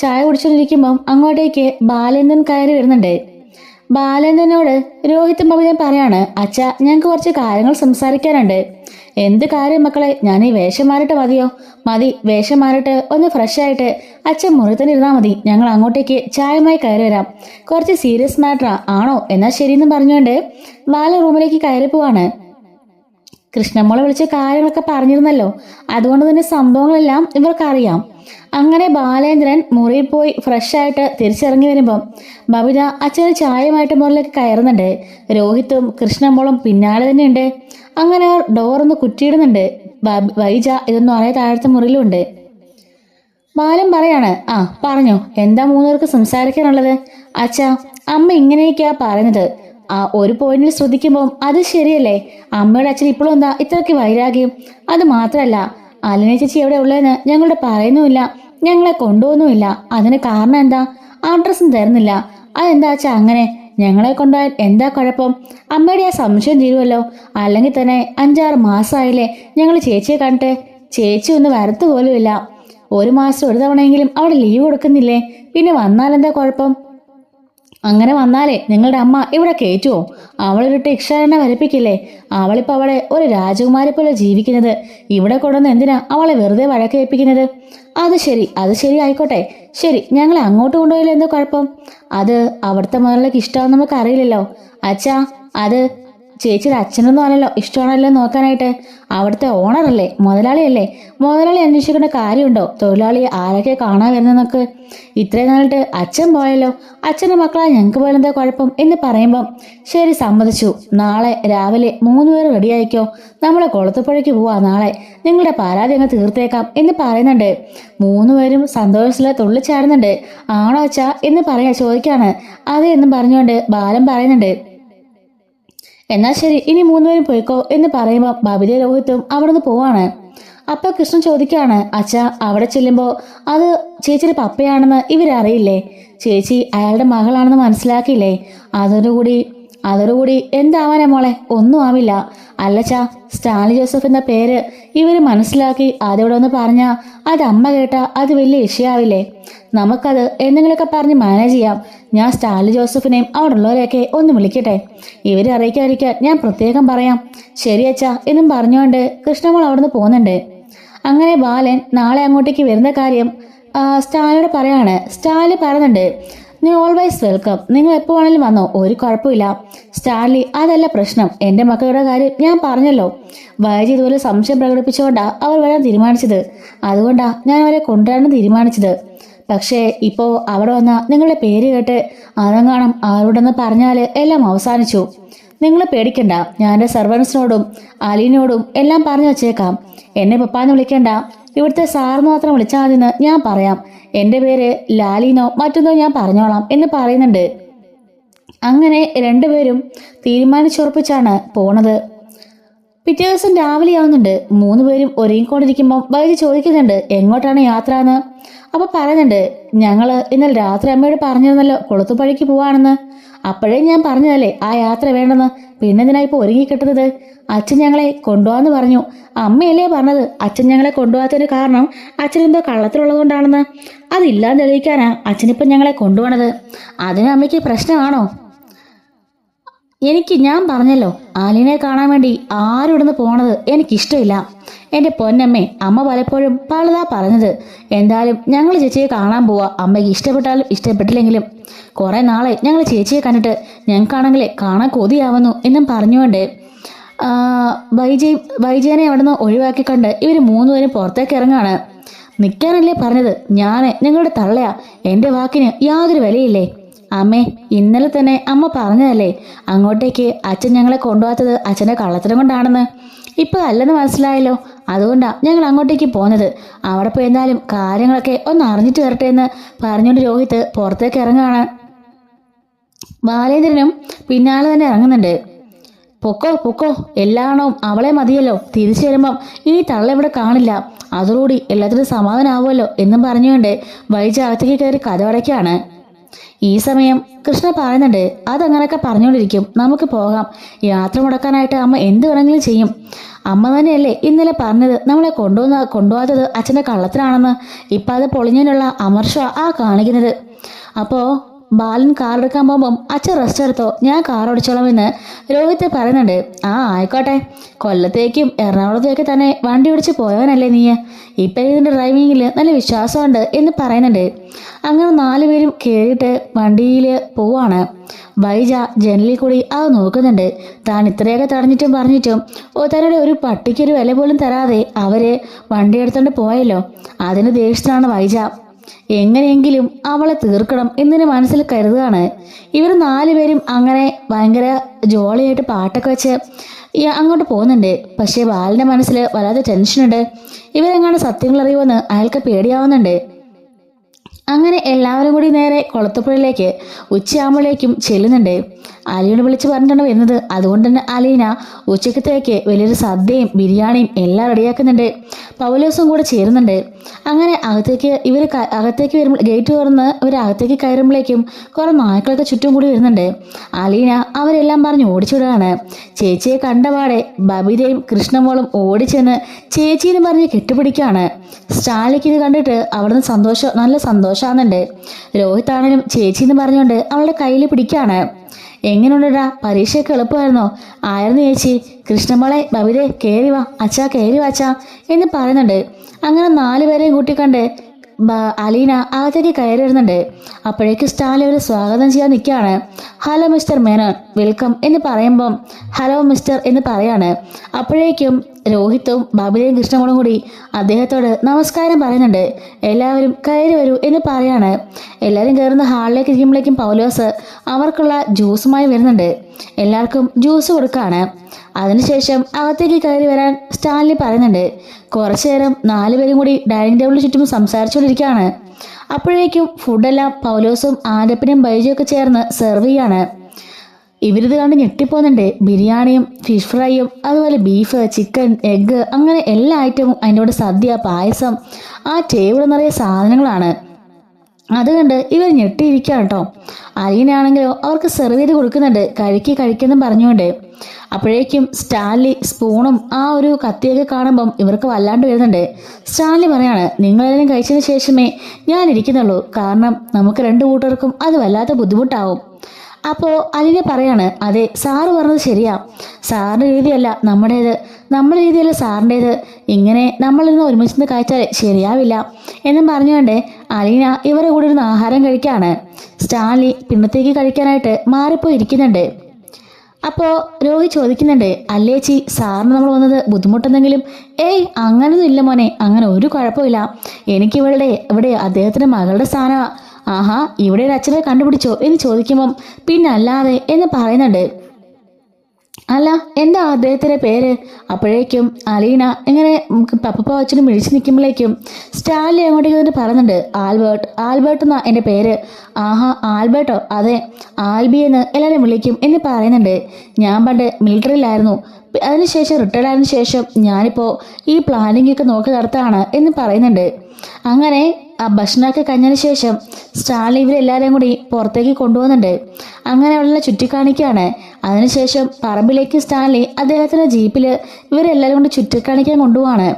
ചായ കുടിച്ചുകൊണ്ടിരിക്കുമ്പം അങ്ങോട്ടേക്ക് ബാലേന്ദ്രൻ കയറി വരുന്നുണ്ട്. ബാലേന്ദ്രനോട് രോഹിത്തും ബബിതയും പറയാണ്, അച്ഛ ഞങ്ങൾക്ക് കുറച്ച് കാര്യങ്ങൾ സംസാരിക്കാനുണ്ട്. എന്ത് കാര്യം മക്കളെ, ഞാൻ ഈ വേഷം മാറിയിട്ട് മതിയോ? മതി, വേഷം മാറിയിട്ട് ഒന്ന് ഫ്രഷ് ആയിട്ട് അച്ഛൻ മുറി തന്നെ ഇരുന്നാൽ മതി, ഞങ്ങൾ അങ്ങോട്ടേക്ക് ചായമായി കയറി വരാം. കുറച്ച് സീരിയസ് മാറ്ററാ ആണോ? എന്നാൽ ശരിയെന്ന് പറഞ്ഞുകൊണ്ട് ബാല റൂമിലേക്ക് കയറി പോവാണ്. കൃഷ്ണമോളെ വിളിച്ച് കാര്യങ്ങളൊക്കെ പറഞ്ഞിരുന്നല്ലോ, അതുകൊണ്ട് തന്നെ സംഭവങ്ങളെല്ലാം ഇവർക്കറിയാം. അങ്ങനെ ബാലേന്ദ്രൻ മുറിയിൽ പോയി ഫ്രഷ് ആയിട്ട് തിരിച്ചിറങ്ങി വരുമ്പം ബബിത അച്ഛന് ചായയുമായിട്ട് മുറിലേക്ക് കയറുന്നുണ്ട്. രോഹിത്തും കൃഷ്ണമോളും പിന്നാലെ തന്നെ ഉണ്ട്. അങ്ങനെ അവർ ഡോറൊന്ന് കുറ്റിയിടുന്നുണ്ട്. വൈജ ഇതൊന്നും അറിയാൻ താഴത്തെ മുറിയിലുണ്ട്. ബാലൻ പറയാണ്, ആ പറഞ്ഞോ, എന്താ മൂന്നുപേർക്ക് സംസാരിക്കാനുള്ളത്? അച്ഛാ അമ്മ ഇങ്ങനെയൊക്കെയാ പറയുന്നത്. ആ ഒരു പോയിന്റിൽ ശ്രദ്ധിക്കുമ്പോൾ അത് ശരിയല്ലേ, അമ്മയുടെ അച്ഛൻ ഇപ്പോഴും എന്താ ഇത്രയ്ക്ക് വൈരാഗ്യം? അത് മാത്രല്ല, അലനെ ചേച്ചി എവിടെ ഉള്ളതെന്ന് ഞങ്ങളുടെ പറയുന്നുമില്ല, ഞങ്ങളെ കൊണ്ടുപോകുന്നുമില്ല. അതിന് കാരണം എന്താ? അഡ്രസ്സും തരുന്നില്ല. അതെന്താ അച്ഛാ അങ്ങനെ? ഞങ്ങളെ കൊണ്ടുപോയാൽ എന്താ കുഴപ്പം? അമ്മയുടെ ആ സംശയം തീരുമല്ലോ. അല്ലെങ്കിൽ തന്നെ 5-6 മാസമായില്ലേ ഞങ്ങൾ ചേച്ചിയെ കണ്ടിട്ട്. ചേച്ചി ഒന്ന് വരത്തു പോലുമില്ല. 1 മാസം ഒരു തവണയെങ്കിലും അവിടെ ലീവ് കൊടുക്കുന്നില്ലേ? പിന്നെ വന്നാലെന്താ കുഴപ്പം? അങ്ങനെ വന്നാലേ നിങ്ങളുടെ അമ്മ ഇവിടെ കയറ്റുമോ? അവളൊരു ടെക്ഷനെ വരപ്പിക്കില്ലേ? അവളിപ്പോൾ അവിടെ ഒരു രാജകുമാരി പോലെ ജീവിക്കുന്നത്. ഇവിടെ കൊണ്ടുവന്ന് എന്തിനാ അവളെ വെറുതെ വഴക്കേൽപ്പിക്കുന്നത്? അത് ശരി ആയിക്കോട്ടെ, ശരി, ഞങ്ങളെ അങ്ങോട്ട് കൊണ്ടുപോയില്ല എന്തോ കുഴപ്പം? അത് അവിടുത്തെ മുതലേക്ക് ഇഷ്ടമാണെന്ന് നമുക്ക് അറിയില്ലല്ലോ. അച്ഛാ അത് ചേച്ചിയുടെ അച്ഛനൊന്നും അല്ലല്ലോ ഇഷ്ടമാണല്ലോ നോക്കാനായിട്ട്. അവിടുത്തെ ഓണറല്ലേ, മുതലാളിയല്ലേ. മുതലാളി അന്വേഷിക്കേണ്ട കാര്യമുണ്ടോ തൊഴിലാളിയെ ആരൊക്കെ കാണാൻ വരുന്നതെന്നൊക്കെ? ഇത്രയും നാളിട്ട് അച്ഛൻ പോയല്ലോ, അച്ഛൻ്റെ മക്കളാ ഞങ്ങൾക്ക് പോലെന്താ കുഴപ്പം എന്ന് പറയുമ്പം ശരി, സമ്മതിച്ചു. നാളെ രാവിലെ 3 പേര് റെഡിയായിക്കോ, നമ്മളെ കൊളത്തുപുഴയ്ക്ക് പോവാ. നാളെ നിങ്ങളുടെ പരാതി അങ്ങ് തീർത്തേക്കാം എന്ന് പറയുന്നുണ്ട്. 3 പേരും സന്തോഷത്തിൽ തുള്ളിച്ചാടുന്നുണ്ട്. ആണോ അച്ഛാ എന്ന് ചോദിക്കാണ്. അതെ എന്നും പറഞ്ഞുകൊണ്ട് ബാലൻ പറയുന്നുണ്ട്. എന്നാൽ ശരി, ഇനി 3 പേരും പോയിക്കോ എന്ന് പറയുമ്പോൾ ബബിത രോഹിത്തും അവിടെ നിന്ന് പോവാണ്. അപ്പൊ കൃഷ്ണൻ ചോദിക്കാണ്, അച്ഛാ അവിടെ ചെല്ലുമ്പോൾ അത് ചേച്ചിയുടെ പപ്പയാണെന്ന് ഇവരറിയില്ലേ? ചേച്ചി അയാളുടെ മകളാണെന്ന് മനസ്സിലാക്കിയില്ലേ? അതോടുകൂടി എന്താവാനാ മോളെ? ഒന്നും ആവില്ല. അല്ലച്ചാ, സ്റ്റാൻലി ജോസഫ് എന്ന പേര് ഇവര് മനസ്സിലാക്കി അതോടെ ഒന്ന് പറഞ്ഞാൽ അത് അമ്മ കേട്ടാ അത് വലിയ വിഷയാവില്ലേ? നമുക്കത് എന്തെങ്കിലുമൊക്കെ പറഞ്ഞ് മാനേജ് ചെയ്യാം. ഞാൻ സ്റ്റാൻലി ജോസഫിനെയും അവിടെ ഉള്ളവരെയൊക്കെ ഒന്ന് വിളിക്കട്ടെ, ഇവരെ അറിയിക്കാതിരിക്കാൻ ഞാൻ പ്രത്യേകം പറയാം. ശരിയച്ചാ എന്നും പറഞ്ഞുകൊണ്ട് കൃഷ്ണമോൾ അവിടെ നിന്ന് പോകുന്നുണ്ട്. അങ്ങനെ ബാലൻ നാളെ അങ്ങോട്ടേക്ക് വരുന്ന കാര്യം സ്റ്റാലിനോട് പറയാണ്. സ്റ്റാലി പറയുന്നുണ്ട്, നീ ഓൾവേസ് വെൽക്കം, നിങ്ങൾ എപ്പോൾ വേണമെങ്കിലും വന്നോ, ഒരു കുഴപ്പമില്ല. സ്റ്റാൻലി അതല്ല പ്രശ്നം, എൻ്റെ മക്കളുടെ കാര്യം ഞാൻ പറഞ്ഞല്ലോ. വൈജി ഇതുപോലെ സംശയം പ്രകടിപ്പിച്ചുകൊണ്ടാണ് അവർ വരാൻ തീരുമാനിച്ചത്. അതുകൊണ്ടാണ് ഞാൻ അവരെ കൊണ്ടുവരാൻ തീരുമാനിച്ചത്. പക്ഷേ ഇപ്പോൾ അവിടെ വന്ന നിങ്ങളുടെ പേര് കേട്ട് അതെങ്ങാനും ആരോടെന്ന് പറഞ്ഞാൽ എല്ലാം അവസാനിച്ചു. നിങ്ങൾ പേടിക്കണ്ട, ഞാൻ എൻ്റെ സർവൻസിനോടും അലീനോടും എല്ലാം പറഞ്ഞു വച്ചേക്കാം. എന്നെ പപ്പാന്ന് വിളിക്കണ്ട, ഇവിടുത്തെ സാറിന് മാത്രം വിളിച്ചാൽ മതിയെന്ന് ഞാൻ പറയാം. എൻ്റെ പേര് ലാലിനോ മറ്റൊന്നോ ഞാൻ പറഞ്ഞോളാം എന്ന് പറയുന്നുണ്ട്. അങ്ങനെ 2 പേരും തീരുമാനിച്ചുറപ്പിച്ചാണ് പോണത്. പിറ്റേ ദിവസം രാവിലെ ആവുന്നുണ്ട്. 3 പേരും ഒരുങ്ങിക്കൊണ്ടിരിക്കുമ്പോൾ വൈദ്യ ചോദിക്കുന്നുണ്ട്, എങ്ങോട്ടാണ് യാത്ര എന്ന്. അപ്പൊ പറയുന്നുണ്ട്, ഞങ്ങള് ഇന്നലെ രാത്രി അമ്മയോട് പറഞ്ഞിരുന്നല്ലോ കൊളുത്തുപുഴയ്ക്ക് പോവാണെന്ന്. അപ്പോഴേ ഞാൻ പറഞ്ഞതല്ലേ ആ യാത്ര വേണ്ടെന്ന്. പിന്നെ എന്തിനാ ഇപ്പോൾ ഒരുങ്ങിക്കിട്ടുന്നത്? അച്ഛൻ ഞങ്ങളെ കൊണ്ടുപോകാന്ന് പറഞ്ഞു. അമ്മയല്ലേ പറഞ്ഞത് അച്ഛൻ ഞങ്ങളെ കൊണ്ടുപോകാത്തതിന് കാരണം അച്ഛനെന്തോ കള്ളത്തിലുള്ളത് കൊണ്ടാണെന്ന്. അതില്ലാന്ന് തെളിയിക്കാനാ അച്ഛനിപ്പം ഞങ്ങളെ കൊണ്ടുപോകണത്. അതിന് അമ്മയ്ക്ക് പ്രശ്നമാണോ? ഞാൻ പറഞ്ഞല്ലോ, ആലിനെ കാണാൻ വേണ്ടി ആരും ഇവിടുന്ന് പോണത് എനിക്കിഷ്ടമില്ല. എൻ്റെ പൊന്നമ്മേ, അമ്മ പലപ്പോഴും പലതാ പറഞ്ഞത്. എന്തായാലും ഞങ്ങൾ ചേച്ചിയെ കാണാൻ പോവാ. അമ്മയ്ക്ക് ഇഷ്ടപ്പെട്ടാലും ഇഷ്ടപ്പെട്ടില്ലെങ്കിലും. കുറേ നാളെ ഞങ്ങൾ ചേച്ചിയെ കണ്ടിട്ട് ഞങ്ങൾക്കാണെങ്കിലേ കാണാൻ കൊതിയാവുന്നു എന്നും പറഞ്ഞുകൊണ്ട് വൈജയനെ അവിടുന്ന് ഒഴിവാക്കിക്കൊണ്ട് ഇവർ മൂന്നുപേരും പുറത്തേക്ക് ഇറങ്ങാണ്. നിൽക്കാനല്ലേ പറഞ്ഞത്? നിങ്ങളുടെ തള്ളയാ, എൻ്റെ വാക്കിന് യാതൊരു വിലയില്ലേ? അമ്മേ, ഇന്നലെ തന്നെ അമ്മ പറഞ്ഞതല്ലേ അങ്ങോട്ടേക്ക് അച്ഛൻ ഞങ്ങളെ കൊണ്ടുപോകാത്തത് അച്ഛൻ്റെ കള്ളത്തരം കൊണ്ടാണെന്ന്. ഇപ്പം അല്ലെന്ന് മനസ്സിലായല്ലോ, അതുകൊണ്ടാണ് ഞങ്ങൾ അങ്ങോട്ടേക്ക് പോകുന്നത്. അവിടെ പോയി എന്തായാലും കാര്യങ്ങളൊക്കെ ഒന്ന് അറിഞ്ഞിട്ട് വരട്ടെ എന്ന് പറഞ്ഞുകൊണ്ട് രോഹിത് പുറത്തേക്ക് ഇറങ്ങാണ്. ബാലേന്ദ്രനും പിന്നാലെ തന്നെ ഇറങ്ങുന്നുണ്ട്. പൊക്കോ പൊക്കോ, എല്ലാണവും അവളെ മതിയല്ലോ, തിരിച്ചു വരുമ്പം ഇനി തള്ള ഇവിടെ കാണില്ല, അതോടുകൂടി എല്ലാത്തിനും സമാധാനമാവുമല്ലോ എന്നും പറഞ്ഞുകൊണ്ട് വൈജ അകത്തേക്ക് കയറി കഥവടയ്ക്കാണ്. ഈ സമയം കൃഷ്ണ പറയുന്നുണ്ട്, അതങ്ങനെയൊക്കെ പറഞ്ഞുകൊണ്ടിരിക്കും, നമുക്ക് പോകാം. യാത്ര മുടക്കാനായിട്ട് അമ്മ എന്ത് വേണമെങ്കിലും ചെയ്യും. അമ്മ തന്നെയല്ലേ ഇന്നലെ പറഞ്ഞത് നമ്മളെ കൊണ്ടുപോകാത്തത് അച്ഛൻ്റെ കള്ളത്തിനാണെന്ന്. ഇപ്പം അത് പൊളിഞ്ഞതിനുള്ള അമർഷ ആ കാണിക്കുന്നത്. അപ്പോൾ ബാലൻ കാർ എടുക്കാൻ പോകുമ്പം അച്ഛൻ റെസ്റ്റ് എടുത്തോ, ഞാൻ കാർ ഓടിച്ചോളാം എന്ന് രോഹിത് പറയുന്നുണ്ട്. ആ ആയിക്കോട്ടെ, കൊല്ലത്തേക്കും എറണാകുളത്തേക്ക് തന്നെ വണ്ടി ഓടിച്ച് പോയവനല്ലേ നീ, ഇപ്പം ഇതിൻ്റെ ഡ്രൈവിങ്ങിൽ നല്ല വിശ്വാസമുണ്ട് എന്ന് പറയുന്നുണ്ട്. അങ്ങനെ 4 പേരും കയറിയിട്ട് വണ്ടിയിൽ പോവാണ്. വൈജ ജനലിൽ കൂടി അത് നോക്കുന്നുണ്ട്. താൻ ഇത്രയൊക്കെ തടഞ്ഞിട്ടും പറഞ്ഞിട്ടും തന്നോട് ഒരു പട്ടിക്കൊരു വില പോലും തരാതെ അവര് വണ്ടി എടുത്തോണ്ട് പോയല്ലോ. അതിന് ദേഷ്യത്തിലാണ് വൈജ. എങ്ങനെയെങ്കിലും അവളെ തീർക്കണം എന്നതിന് മനസ്സിൽ കരുതുകയാണ്. ഇവർ 4 പേരും അങ്ങനെ ഭയങ്കര ജോളിയായിട്ട് പാട്ടൊക്കെ വെച്ച് അങ്ങോട്ട് പോകുന്നുണ്ട്. പക്ഷേ ബാലിൻ്റെ മനസ്സിൽ വല്ലാത്ത ടെൻഷനുണ്ട്. ഇവരെങ്ങാണ്ട് സത്യങ്ങൾ അറിയുമെന്ന് അയാൾക്ക് പേടിയാവുന്നുണ്ട്. അങ്ങനെ എല്ലാവരും കൂടി നേരെ കൊളത്തുപുഴയിലേക്ക് ഉച്ചയാകുമ്പോഴേക്കും ചെല്ലുന്നുണ്ട്. അലീന വിളിച്ച് പറഞ്ഞിട്ടാണ് വരുന്നത്. അതുകൊണ്ട് തന്നെ അലീന ഉച്ചക്കത്തേക്ക് വലിയൊരു സദ്യയും ബിരിയാണിയും എല്ലാം റെഡിയാക്കുന്നുണ്ട്. പൗലോസും കൂടെ ചേരുന്നുണ്ട്. അങ്ങനെ അകത്തേക്ക് വരുമ്പോൾ ഗേറ്റ് തുറന്ന് അകത്തേക്ക് കയറുമ്പോഴേക്കും കുറെ നായ്ക്കളൊക്കെ ചുറ്റും കൂടി വരുന്നുണ്ട്. അലീന അവരെല്ലാം പറഞ്ഞ് ഓടിച്ചുവിടുകയാണ്. ചേച്ചിയെ കണ്ടപാടെ ബബിതയും കൃഷ്ണമോളും ഓടിച്ചെന്ന് ചേച്ചിന്ന് പറഞ്ഞ് കെട്ടുപിടിക്കുകയാണ്. സ്റ്റാലിക്ക് ഇത് കണ്ടിട്ട് അവിടുന്ന് നല്ല സന്തോഷമാകുന്നുണ്ട്. രോഹിത് ആണെങ്കിലും ചേച്ചിന്ന് പറഞ്ഞുകൊണ്ട് അവളുടെ കയ്യിൽ പിടിക്കുകയാണ്. എങ്ങനെയുണ്ടാ, പരീക്ഷയൊക്കെ എളുപ്പമായിരുന്നോ? ആയിരുന്നു ചേച്ചി. കൃഷ്ണമോളെ, ബബിതേ കയറി വാ, അച്ഛാ കയറി വാച്ചാ എന്ന് പറയുന്നുണ്ട്. അങ്ങനെ 4 പേരെയും കൂട്ടിക്കണ്ട് അലീന അകത്തേക്ക് കയറി വരുന്നുണ്ട്. അപ്പോഴേക്ക് സ്റ്റാലി അവർ സ്വാഗതം ചെയ്യാൻ നിൽക്കുകയാണ്. ഹലോ മിസ്റ്റർ മേനോൻ, വെൽക്കം എന്ന് പറയുമ്പം ഹലോ മിസ്റ്റർ എന്ന് പറയാണ്. അപ്പോഴേക്കും രോഹിത്തും ബബിതയും കൃഷ്ണമോളും കൂടി അദ്ദേഹത്തോട് നമസ്കാരം പറയുന്നുണ്ട്. എല്ലാവരും കയറി വരൂ എന്ന് പറയാണ്. എല്ലാവരും കയറുന്ന ഹാളിലേക്ക് ഇരിക്കുമ്പോഴേക്കും പൗലോസ് അവർക്കുള്ള ജ്യൂസുമായി വരുന്നുണ്ട്. എല്ലാവർക്കും ജ്യൂസ് കൊടുക്കുകയാണ്. അതിനുശേഷം അകത്തേക്ക് കയറി വരാൻ സ്റ്റാൻലി പറയുന്നുണ്ട്. കുറച്ചു നേരം 4 പേരും കൂടി ഡൈനിങ് ടേബിളിന് ചുറ്റും സംസാരിച്ചുകൊണ്ടിരിക്കുകയാണ്. അപ്പോഴേക്കും ഫുഡെല്ലാം പൗലോസും ആരപ്പനും ബൈജുമൊക്കെ ചേർന്ന് സെർവ് ചെയ്യാണ്. ഇവരിത് കണ്ട് ഞെട്ടിപ്പോകുന്നുണ്ട്. ബിരിയാണിയും ഫിഷ് ഫ്രൈയും അതുപോലെ ബീഫ്, ചിക്കൻ, എഗ്ഗ് അങ്ങനെ എല്ലാ ഐറ്റവും, അതിൻ്റെ കൂടെ സദ്യ, പായസം, ആ ടേബിൾ നിറയെ സാധനങ്ങളാണ്. അതുകൊണ്ട് ഇവർ ഞെട്ടിയിരിക്കുകയാണ് കേട്ടോ. അലീനാണെങ്കിലോ അവർക്ക് സെർവ് ചെയ്ത് കൊടുക്കുന്നുണ്ട്, കഴിക്കുന്നു പറഞ്ഞുകൊണ്ട്. അപ്പോഴേക്കും സ്റ്റാൻലി സ്പൂണും ആ ഒരു കത്തിയൊക്കെ കാണുമ്പം ഇവർക്ക് വല്ലാണ്ട് വരുന്നുണ്ട്. സ്റ്റാൻലി പറയാണ്, നിങ്ങളെല്ലാം കഴിച്ചതിന് ശേഷമേ ഞാൻ ഇരിക്കുന്നുള്ളൂ, കാരണം നമുക്ക് 2 കൂട്ടർക്കും അത് വല്ലാത്ത ബുദ്ധിമുട്ടാവും. അപ്പോൾ അലീന പറയാണ്, അതെ സാറ് പറഞ്ഞത് ശരിയാ, സാറിൻ്റെ രീതിയല്ല നമ്മുടേത്, നമ്മുടെ രീതിയല്ല സാറിൻ്റേത്, ഇങ്ങനെ നമ്മളിന്ന് ഒരുമിച്ച് കഴിച്ചാൽ ശരിയാവില്ല എന്നും പറഞ്ഞുകൊണ്ട് അലീന ഇവരെ കൂടെ ഇരുന്ന് ആഹാരം കഴിക്കുകയാണ്. സ്റ്റാൻലി പിന്നത്തേക്ക് കഴിക്കാനായിട്ട് മാറിപ്പോയി ഇരിക്കുന്നുണ്ട്. അപ്പോൾ രോഹിത് ചോദിക്കുന്നുണ്ട്, അല്ലേച്ചി സാറിന് നമ്മൾ വന്നത് ബുദ്ധിമുട്ടെന്തെങ്കിലും? ഏയ് അങ്ങനൊന്നും ഇല്ല മോനെ, അങ്ങനെ ഒരു കുഴപ്പമില്ല. ഇവിടെ അദ്ദേഹത്തിൻ്റെ മകളുടെ സ്ഥാനമാണ്. ആഹാ, ഇവിടെ ഒരു അച്ഛനെ കണ്ടുപിടിച്ചോ എന്ന് ചോദിക്കുമ്പം പിന്നല്ലാതെ എന്ന് പറയുന്നുണ്ട്. അല്ല, എന്താ അദ്ദേഹത്തിൻ്റെ പേര്? അപ്പോഴേക്കും അലീന ഇങ്ങനെ പപ്പ വച്ചിട്ട് മിഴിച്ച് നിൽക്കുമ്പോഴേക്കും സ്റ്റാൻലി അങ്ങോട്ടേക്ക് വന്നിട്ട് പറയുന്നുണ്ട്, ആൽബർട്ട് എന്നാ എൻ്റെ പേര്. ആഹാ, ആൽബർട്ടോ? അതെ, ആൽബി എന്ന് എല്ലാവരും വിളിക്കും എന്ന് പറയുന്നുണ്ട്. ഞാൻ പണ്ട് മിലിറ്ററിയിലായിരുന്നു, അതിനുശേഷം റിട്ടയർഡ് ആയതിനു ശേഷം ഞാനിപ്പോൾ ഈ പ്ലാനിംഗ് ഒക്കെ നോക്കി നടത്താണ് എന്ന് പറയുന്നുണ്ട്. അങ്ങനെ ആ ഭക്ഷണമൊക്കെ കഴിഞ്ഞതിന് ശേഷം സ്റ്റാൻലി ഇവരെല്ലാവരെയും കൂടി പുറത്തേക്ക് കൊണ്ടുപോകുന്നുണ്ട്. അങ്ങനെ അവളെ ചുറ്റിക്കാണിക്കുകയാണ്. അതിനുശേഷം പറമ്പിലേക്ക് സ്റ്റാൻലി അദ്ദേഹത്തിൻ്റെ ജീപ്പിൽ ഇവരെല്ലാവരും കൊണ്ട് ചുറ്റിക്കാണിക്കാൻ കൊണ്ടുപോവാണ്.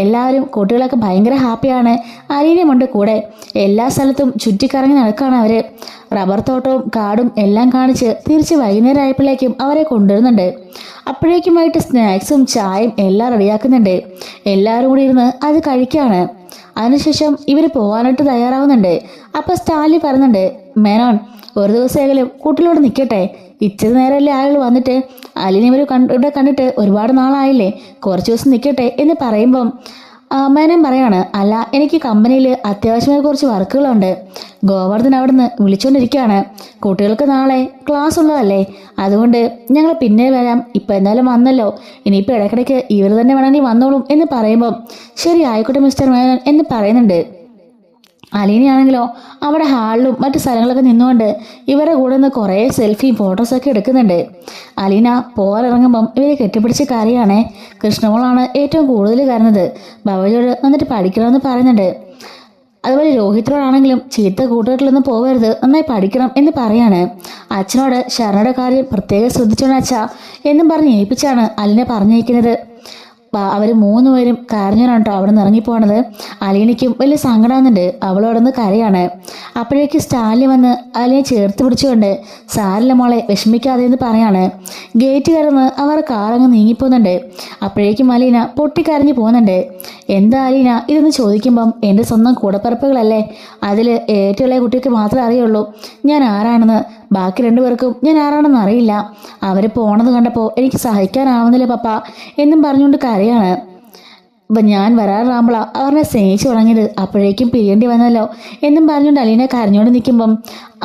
എല്ലാവരും കുട്ടികളൊക്കെ ഭയങ്കര ഹാപ്പിയാണ്. അലീനയുമുണ്ട് കൂടെ. എല്ലാ സ്ഥലത്തും ചുറ്റിക്കറങ്ങി നടക്കുകയാണ് അവർ. റബ്ബർ തോട്ടവും കാടും എല്ലാം കാണിച്ച് തിരിച്ച് വൈകുന്നേരം ആയപ്പോഴേക്കും അവരെ കൊണ്ടുവരുന്നുണ്ട്. അപ്പോഴേക്കുമായിട്ട് സ്നാക്സും ചായയും എല്ലാം റെഡിയാക്കുന്നുണ്ട്. എല്ലാവരും കൂടി ഇരുന്ന് അത് കഴിക്കുകയാണ്. അതിനുശേഷം ഇവർ പോകാനായിട്ട് തയ്യാറാവുന്നുണ്ട്. അപ്പോൾ സ്റ്റാൻലി പറയുന്നുണ്ട്, മേനോൻ ഒരു ദിവസമെങ്കിലും കൂട്ടിലോട്ട് നിൽക്കട്ടെ, ഇച്ചിരി നേരമല്ലേ ആളുകൾ വന്നിട്ട്, അലീന ഇവർ ഇവിടെ കണ്ടിട്ട് ഒരുപാട് നാളായില്ലേ, കുറച്ച് ദിവസം നിൽക്കട്ടെ എന്ന് പറയുമ്പം മേനൻ പറയാണ്, അല്ല എനിക്ക് കമ്പനിയിൽ അത്യാവശ്യമായ കുറച്ച് വർക്കുകളുണ്ട്. ഗോവർദ്ധൻ അവിടെ നിന്ന് വിളിച്ചുകൊണ്ടിരിക്കുകയാണ്. കുട്ടികൾക്ക് നാളെ ക്ലാസ് ഉള്ളതല്ലേ, അതുകൊണ്ട് ഞങ്ങൾ പിന്നെ വരാം, ഇപ്പം എന്തായാലും വന്നല്ലോ, ഇനിയിപ്പോൾ ഇടയ്ക്കിടയ്ക്ക് ഇവർ തന്നെ വേണമെങ്കിൽ വന്നോളും എന്ന് പറയുമ്പം ശരി ആയിക്കോട്ടെ മിസ്റ്റർ മേനൻ എന്ന് പറയുന്നുണ്ട്. അലീനയാണെങ്കിലോ അവിടെ ഹാളിലും മറ്റു സ്ഥലങ്ങളൊക്കെ നിന്നുകൊണ്ട് ഇവരുടെ കൂടെ നിന്ന് കുറേ സെൽഫിയും ഫോട്ടോസൊക്കെ എടുക്കുന്നുണ്ട്. അലീന പോകാനിറങ്ങുമ്പം ഇവരെ കെട്ടിപ്പിടിച്ച് കരയാണേ. കൃഷ്ണമോളാണ് ഏറ്റവും കൂടുതൽ കരഞ്ഞത്. ഭവയോട് നന്നിട്ട് പഠിക്കണമെന്ന് പറയുന്നുണ്ട്. അതുപോലെ രോഹിത്തിനോടാണെങ്കിലും ചീത്ത കൂട്ടുകെട്ടിലൊന്നും പോകരുത്, നന്നായി പഠിക്കണം എന്ന് പറയാണ്. അച്ഛനോട് ശരണയുടെ കാര്യം പ്രത്യേകം ശ്രദ്ധിച്ചോണ്ട് അച്ഛാ എന്നും പറഞ്ഞ് ഏൽപ്പിച്ചാണ് അലീന പറഞ്ഞേക്കുന്നത്. അവർ 3 പേരും കരഞ്ഞാണ് കേട്ടോ അവിടെ നിന്ന് ഇറങ്ങിപ്പോണത്. അലീനയ്ക്കും വലിയ സങ്കടമാകുന്നുണ്ട്. അവളവിടെ നിന്ന് കരയാണ്. അപ്പോഴേക്ക് സ്റ്റാലിൻ വന്ന് അലീനെ ചേർത്ത് പിടിച്ചുകൊണ്ട് സാരില്ല മോളെ വിഷമിക്കാതെ എന്ന് പറയാണ്. ഗേറ്റ് കയറുന്ന് അവർ കാറങ്ങ് നീങ്ങിപ്പോകുന്നുണ്ട്. അപ്പോഴേക്കും അലീന പൊട്ടിക്കരഞ്ഞു പോകുന്നുണ്ട്. എന്താ അലീന ഇതെന്ന് ചോദിക്കുമ്പം എൻ്റെ സ്വന്തം കൂടപ്പിറപ്പുകളല്ലേ, അതിൽ ഏറ്റവും ഇളയ കുട്ടിക്ക് മാത്രമേ അറിയുള്ളൂ ഞാൻ ആരാണെന്ന്, ബാക്കി 2 പേർക്കും ഞാൻ ആരാണെന്ന് അറിയില്ല. അവർ പോണത് കണ്ടപ്പോൾ എനിക്ക് സഹിക്കാനാവുന്നില്ല പപ്പ എന്നും പറഞ്ഞുകൊണ്ട് കരയാണ്. അപ്പം ഞാൻ വരാറാകുമ്പോളാ അവരെ സ്നേഹിച്ചു തുടങ്ങിയത്, അപ്പോഴേക്കും പിരിയേണ്ടി വന്നല്ലോ എന്നും പറഞ്ഞുകൊണ്ട് അലീന കരഞ്ഞുകൊണ്ട് നിൽക്കുമ്പം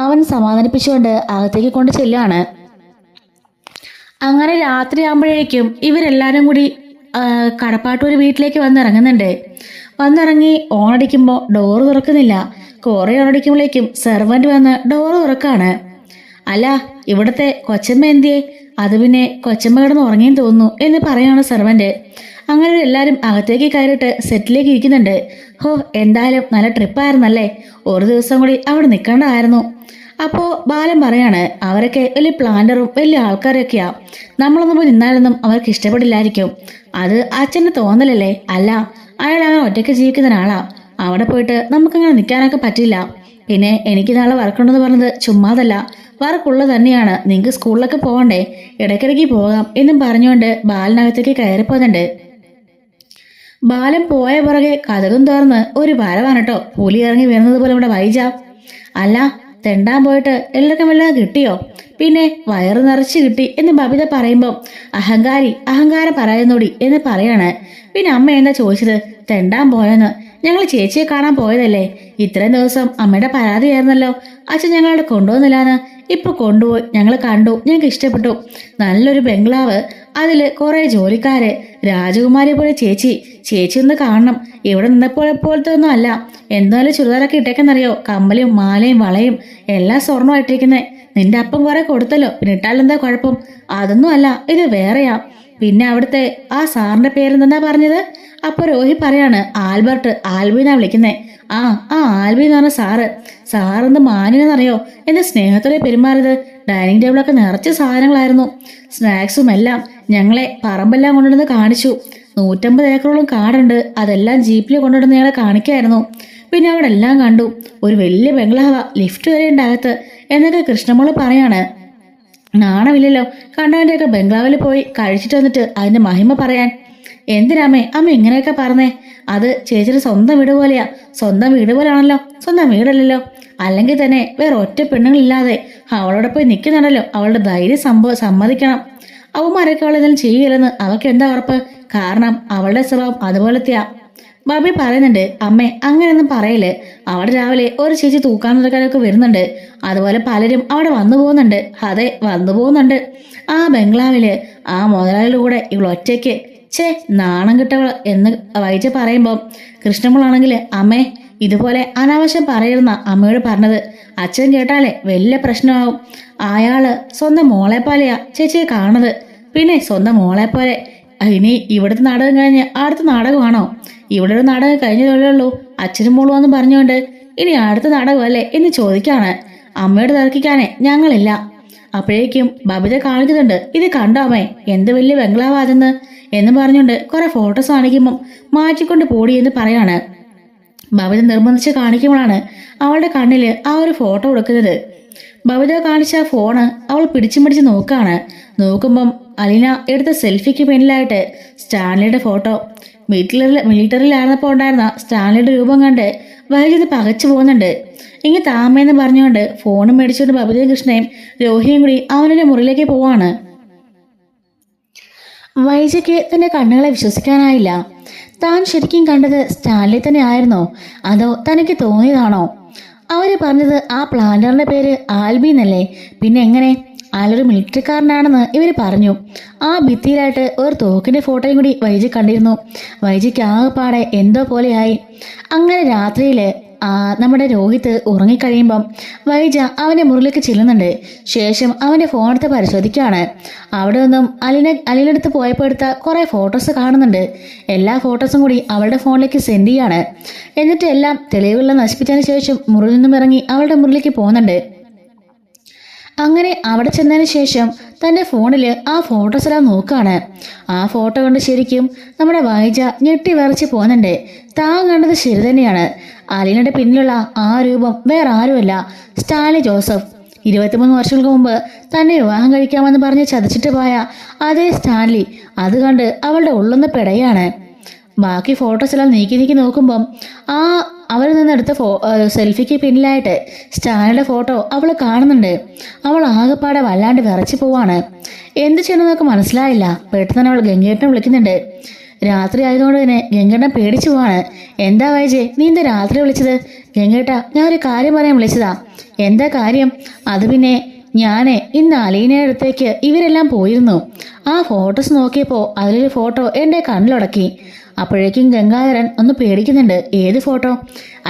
അവൻ സമാധാനിപ്പിച്ചുകൊണ്ട് അകത്തേക്ക് കൊണ്ട് ചെല്ലുകയാണ്. അങ്ങനെ രാത്രിയാകുമ്പോഴേക്കും ഇവരെല്ലാവരും കൂടി കടപ്പാട്ടൂർ വീട്ടിലേക്ക് വന്നിറങ്ങുന്നുണ്ട്. വന്നിറങ്ങി ഓണടിക്കുമ്പോൾ ഡോറ് തുറക്കുന്നില്ല. കുറേ ഓണടിക്കുമ്പോഴേക്കും സെർവൻറ്റ് വന്ന് ഡോറ് തുറക്കാണ്. അല്ല ഇവിടുത്തെ കൊച്ചമ്മ എന്തിയേ, അത് പിന്നെ കൊച്ചമ്മ കിടന്ന് ഉറങ്ങിയെന്ന് തോന്നുന്നു എന്ന് പറയാണ് സെർവൻറ്റ്. അങ്ങനെ എല്ലാവരും അകത്തേക്ക് കയറിയിട്ട് സെറ്റിലേക്ക് ഇരിക്കുന്നുണ്ട്. ഹോ എന്തായാലും നല്ല ട്രിപ്പായിരുന്നല്ലേ, ഒരു ദിവസം കൂടി അവിടെ നിൽക്കേണ്ടതായിരുന്നു. അപ്പോൾ ബാലൻ പറയാണ്, അവരൊക്കെ വലിയ പ്ലാന്ററും വലിയ ആൾക്കാരൊക്കെയാ, നമ്മളൊന്നും പോയി നിന്നാലൊന്നും അവർക്ക് ഇഷ്ടപ്പെടില്ലായിരിക്കും. അത് അച്ഛൻ്റെ തോന്നലല്ലേ, അല്ല അയാൾ അങ്ങനെ ഒറ്റയ്ക്ക് ജീവിക്കുന്ന ഒരാളാ, അവിടെ പോയിട്ട് നമുക്കങ്ങനെ നിൽക്കാനൊക്കെ പറ്റില്ല. പിന്നെ എനിക്ക് നാളെ വർക്കുണ്ടെന്ന് പറഞ്ഞത് ചുമ്മാതല്ല, വർക്കുള്ളത് തന്നെയാണ്, നിങ്ങൾക്ക് സ്കൂളിലൊക്കെ പോകണ്ടേ, ഇടയ്ക്കിടയ്ക്ക് പോകാം എന്നും പറഞ്ഞുകൊണ്ട് ബാലനകത്തേക്ക് കയറിപ്പോകുന്നുണ്ട്. ബാലൻ പോയ പുറകെ കഥകും തുറന്ന് ഒരു വരവാണ് കേട്ടോ, പുലി ഇറങ്ങി വീണത് പോലെ ഇവിടെ വൈജ. അല്ല തെണ്ടാൻ പോയിട്ട് എല്ലാവർക്കും വല്ലതും കിട്ടിയോ? പിന്നെ വയറ് നിറച്ച് കിട്ടി എന്ന് ബബിത പറയുമ്പം അഹങ്കാരം പറയുന്നോടി എന്ന് പറയാണ്. പിന്നെ അമ്മ എന്താ ചോദിച്ചത്, തെണ്ടാൻ പോയെന്ന്? ഞങ്ങൾ ചേച്ചിയെ കാണാൻ പോയതല്ലേ, ഇത്രയും ദിവസം അമ്മയുടെ പരാതിയായിരുന്നല്ലോ അച്ഛൻ ഞങ്ങളവിടെ കൊണ്ടുവന്നില്ലാന്ന്. ഇപ്പൊ കൊണ്ടുപോയി, ഞങ്ങൾ കണ്ടു, ഞങ്ങൾക്ക് ഇഷ്ടപ്പെട്ടു, നല്ലൊരു ബംഗ്ലാവ്, അതിൽ കുറെ ജോലിക്കാര്, രാജകുമാരി പോലെ ചേച്ചി ഒന്ന് കാണണം. ഇവിടെ നിന്നപ്പോഴത്തെ ഒന്നും അല്ല, എന്തായാലും ചുരിദാറൊക്കെ ഇട്ടേക്കെന്നറിയോ, കമ്മലും മാലയും വളയും എല്ലാം സ്വർണ്ണമായിട്ടിരിക്കുന്നേ. നിന്റെ അപ്പം കുറെ കൊടുത്തല്ലോ, പിന്നെ ഇട്ടാലെന്താ കുഴപ്പം? അതൊന്നും അല്ല, ഇത് വേറെയാ. പിന്നെ അവിടുത്തെ ആ സാറിന്റെ പേരെന്താ പറഞ്ഞത്? അപ്പൊ രോഹി പറയാണ്, ആൽബിന്നാ വിളിക്കുന്നേ. ആ ആൽബി എന്ന് പറഞ്ഞ സാറെന്ത് മാന്യനെന്നറിയോ, എന്റെ സ്നേഹത്തോടെ പെരുമാറിയത്. ഡൈനിങ് ടേബിളൊക്കെ നിറച്ച് സാധനങ്ങളായിരുന്നു, സ്നാക്സും എല്ലാം. ഞങ്ങളെ പറമ്പെല്ലാം കൊണ്ടുവന്ന് കാണിച്ചു. 150 ഏക്കറോളം കാടുണ്ട്, അതെല്ലാം ജീപ്പിൽ കൊണ്ടുവന്ന് ഞങ്ങളെ കാണിക്കായിരുന്നു. പിന്നെ അവിടെ എല്ലാം കണ്ടു, ഒരു വലിയ ബംഗ്ലാവ, ലിഫ്റ്റ് വരെ ഉണ്ടാകത്ത് എന്നൊക്കെ കൃഷ്ണമോള് പറയാണ്. നാണമില്ലല്ലോ കണ്ടവൻ്റെയൊക്കെ ബംഗ്ലാവിൽ പോയി കഴിച്ചിട്ട് വന്നിട്ട് അതിന്റെ മഹിമ പറയാൻ. എന്തിനാമേ അമ്മ ഇങ്ങനെയൊക്കെ പറഞ്ഞേ? അത് ചേച്ചിയുടെ സ്വന്തം വീട് പോലെയാ. സ്വന്തം വീട് പോലെയാണല്ലോ, സ്വന്തം വീടല്ലല്ലോ. അല്ലെങ്കിൽ തന്നെ വേറെ ഒറ്റ പെണ്ണുങ്ങളില്ലാതെ അവളോടെ പോയി നിൽക്കുന്നുണ്ടല്ലോ, അവളുടെ ധൈര്യം സമ്മതിക്കണം. അവന്മാരൊക്കെ അവൾ എന്തെങ്കിലും ചെയ്യില്ലെന്ന് അവൾക്ക് എന്താ ഉറപ്പ്? കാരണം അവളുടെ സ്വഭാവം അതുപോലത്തെയാ. ബാബി പറയുന്നുണ്ട്, അമ്മേ അങ്ങനെയൊന്നും പറയല്, അവിടെ രാവിലെ ഒരു ചേച്ചി തൂക്കാനൊക്കെ വരുന്നുണ്ട്, അതുപോലെ പലരും അവിടെ വന്നു പോകുന്നുണ്ട്. അതെ വന്നു പോകുന്നുണ്ട്. ആ ബംഗ്ലാവില് ആ മുതലാളിയുടെ കൂടെ ഇവൾ ഒറ്റയ്ക്ക്. നാണം കിട്ടവൾ എന്ന് വൈജ പറയുമ്പോൾ കൃഷ്ണമോളാണെങ്കിൽ, അമ്മേ ഇതുപോലെ അനാവശ്യം പറയരുന്ന അമ്മയോട് പറഞ്ഞത്. അച്ഛൻ കേട്ടാലേ വലിയ പ്രശ്നമാവും. അയാള് സ്വന്തം മോളെ പോലെയാ ചേച്ചിയെ കാണുന്നത്. പിന്നെ സ്വന്തം മോളെ പോലെ. ഇനി ഇവിടുത്തെ നാടകം കഴിഞ്ഞ് അടുത്ത നാടകമാണോ? ഇവിടെ ഒരു നാടകം കഴിഞ്ഞതേ ഉള്ളൂ, അച്ഛനും മോളും എന്ന് പറഞ്ഞുകൊണ്ട് ഇനി അടുത്ത നാടകമല്ലേ എന്ന് ചോദിക്കാണ്. അമ്മയോട് തർക്കിക്കാനേ ഞങ്ങളില്ല. അപ്പോഴേക്കും ബബിത കാണിക്കുന്നുണ്ട്, ഇത് കണ്ടോമേ എന്ത് വലിയ ബംഗ്ലാവാതെന്ന് എന്ന് പറഞ്ഞുകൊണ്ട് കുറെ ഫോട്ടോസ് കാണിക്കുമ്പം മാറ്റിക്കൊണ്ട് പോടി എന്ന് പറയാണ്. ബബിത നിർബന്ധിച്ച് കാണിക്കുമ്പോഴാണ് അവളുടെ കണ്ണിൽ ആ ഒരു ഫോട്ടോ കൊടുക്കുന്നത്. ബബിത കാണിച്ച ഫോണ് അവൾ പിടിച്ച് നോക്കുകയാണ്. നോക്കുമ്പം അലീന എടുത്ത സെൽഫിക്ക് പിന്നിലായിട്ട് സ്റ്റാൻലിയുടെ ഫോട്ടോ. മിലിറ്ററിയിലായിരുന്നപ്പോൾ ഉണ്ടായിരുന്ന സ്റ്റാൻലിയുടെ രൂപം കണ്ട് വൈദ്യുതി പകച്ചു പോകുന്നുണ്ട്. ഇങ്ങനെ താമയെന്ന് പറഞ്ഞുകൊണ്ട് ഫോണും മേടിച്ചുകൊണ്ട് ബബിതയും കൃഷ്ണയും രോഹിയും കൂടി അവരുടെ മുറിയിലേക്ക് പോവാണ്. വൈജയ്ക്ക് തന്റെ കണ്ണുകളെ വിശ്വസിക്കാനായില്ല. താൻ ശരിക്കും കണ്ടത് സ്റ്റാൻലി തന്നെ ആയിരുന്നോ അതോ തനിക്ക് തോന്നിയതാണോ? അവര് പറഞ്ഞത് ആ പ്ലാന്ററിന്റെ പേര് ആൽബി എന്നല്ലേ? പിന്നെ എങ്ങനെ? അയാളൊരു മിലിറ്ററിക്കാരനാണെന്ന് ഇവര് പറഞ്ഞു. ആ ഭിത്തിയിലായിട്ട് ഒരു തോക്കിന്റെ ഫോട്ടോയും കൂടി വൈജി കണ്ടിരുന്നു. വൈജിക്ക് ആകെപ്പാടെ എന്തോ പോലെയായി. അങ്ങനെ രാത്രിയില് നമ്മുടെ രോഹിത് ഉറങ്ങിക്കഴിയുമ്പം വൈജ അവന്റെ മുറിയിലേക്ക് ചെല്ലുന്നുണ്ട്. ശേഷം അവന്റെ ഫോൺ എടുത്ത് പരിശോധിക്കുകയാണ്. അവിടെ നിന്നും അലിനടുത്ത് പോയപ്പോൾ എടുത്ത കുറെ ഫോട്ടോസ് കാണുന്നുണ്ട്. എല്ലാ ഫോട്ടോസും കൂടി അവളുടെ ഫോണിലേക്ക് സെൻഡ് ചെയ്യാണ്. എന്നിട്ട് എല്ലാം തെളിവുകൾ നശിപ്പിച്ചതിന് ശേഷം മുറിയിൽ നിന്നും ഇറങ്ങി അവളുടെ മുറിയിലേക്ക് പോകുന്നുണ്ട്. അങ്ങനെ അവിടെ ചെന്നതിന് ശേഷം തൻ്റെ ഫോണിൽ ആ ഫോട്ടോസ് എല്ലാം നോക്കുകയാണ്. ആ ഫോട്ടോ കണ്ട് ശരിക്കും നമ്മുടെ വൈജ ഞെട്ടി വിറച്ച് പോകുന്നുണ്ട്. താൻ കണ്ടത് ശരി തന്നെയാണ്. അലീനയുടെ പിന്നിലുള്ള ആ രൂപം വേറെ ആരുമല്ല, സ്റ്റാൻലി ജോസഫ്. 23 വർഷങ്ങൾക്ക് മുമ്പ് തന്നെ വിവാഹം കഴിക്കാമെന്ന് പറഞ്ഞ് ചതിച്ചിട്ട് പോയ അതേ സ്റ്റാൻലി. അത് കണ്ട് അവളുടെ ഉള്ളുന്ന പിടയാണ്. ബാക്കി ഫോട്ടോസ് എല്ലാം നീക്കി നോക്കുമ്പം അവരിൽ നിന്നെടുത്ത സെൽഫിക്ക് പിന്നിലായിട്ട് സ്റ്റാൻലിയുടെ ഫോട്ടോ അവൾ കാണുന്നുണ്ട്. അവൾ ആകെപ്പാടെ വല്ലാണ്ട് വിറച്ചു പോവാണ്. എന്ത് ചെയ്യണമെന്നൊക്കെ മനസ്സിലായില്ല. പെട്ടെന്ന് തന്നെ അവൾ ഗംഗേട്ടനെ വിളിക്കുന്നുണ്ട്. രാത്രി ആയതുകൊണ്ട് തന്നെ ഗംഗേട്ടൻ പേടിച്ചു പോവാണ്. എന്താ വൈജേ, നീ എന്താ രാത്രി വിളിച്ചത്? ഗംഗേട്ടാ, ഞാൻ ഒരു കാര്യം പറയാൻ വിളിച്ചതാ. എന്താ കാര്യം? അത് പിന്നെ ഇന്ന് അലീനയുടെ അടുത്തേക്ക് ഇവരെല്ലാം പോയിരുന്നു. ആ ഫോട്ടോസ് നോക്കിയപ്പോൾ അതിലൊരു ഫോട്ടോ എൻ്റെ കണ്ണിലുടക്കി. അപ്പോഴേക്കും ഗംഗാധരൻ ഒന്ന് പേടിക്കുന്നുണ്ട്. ഏത് ഫോട്ടോ?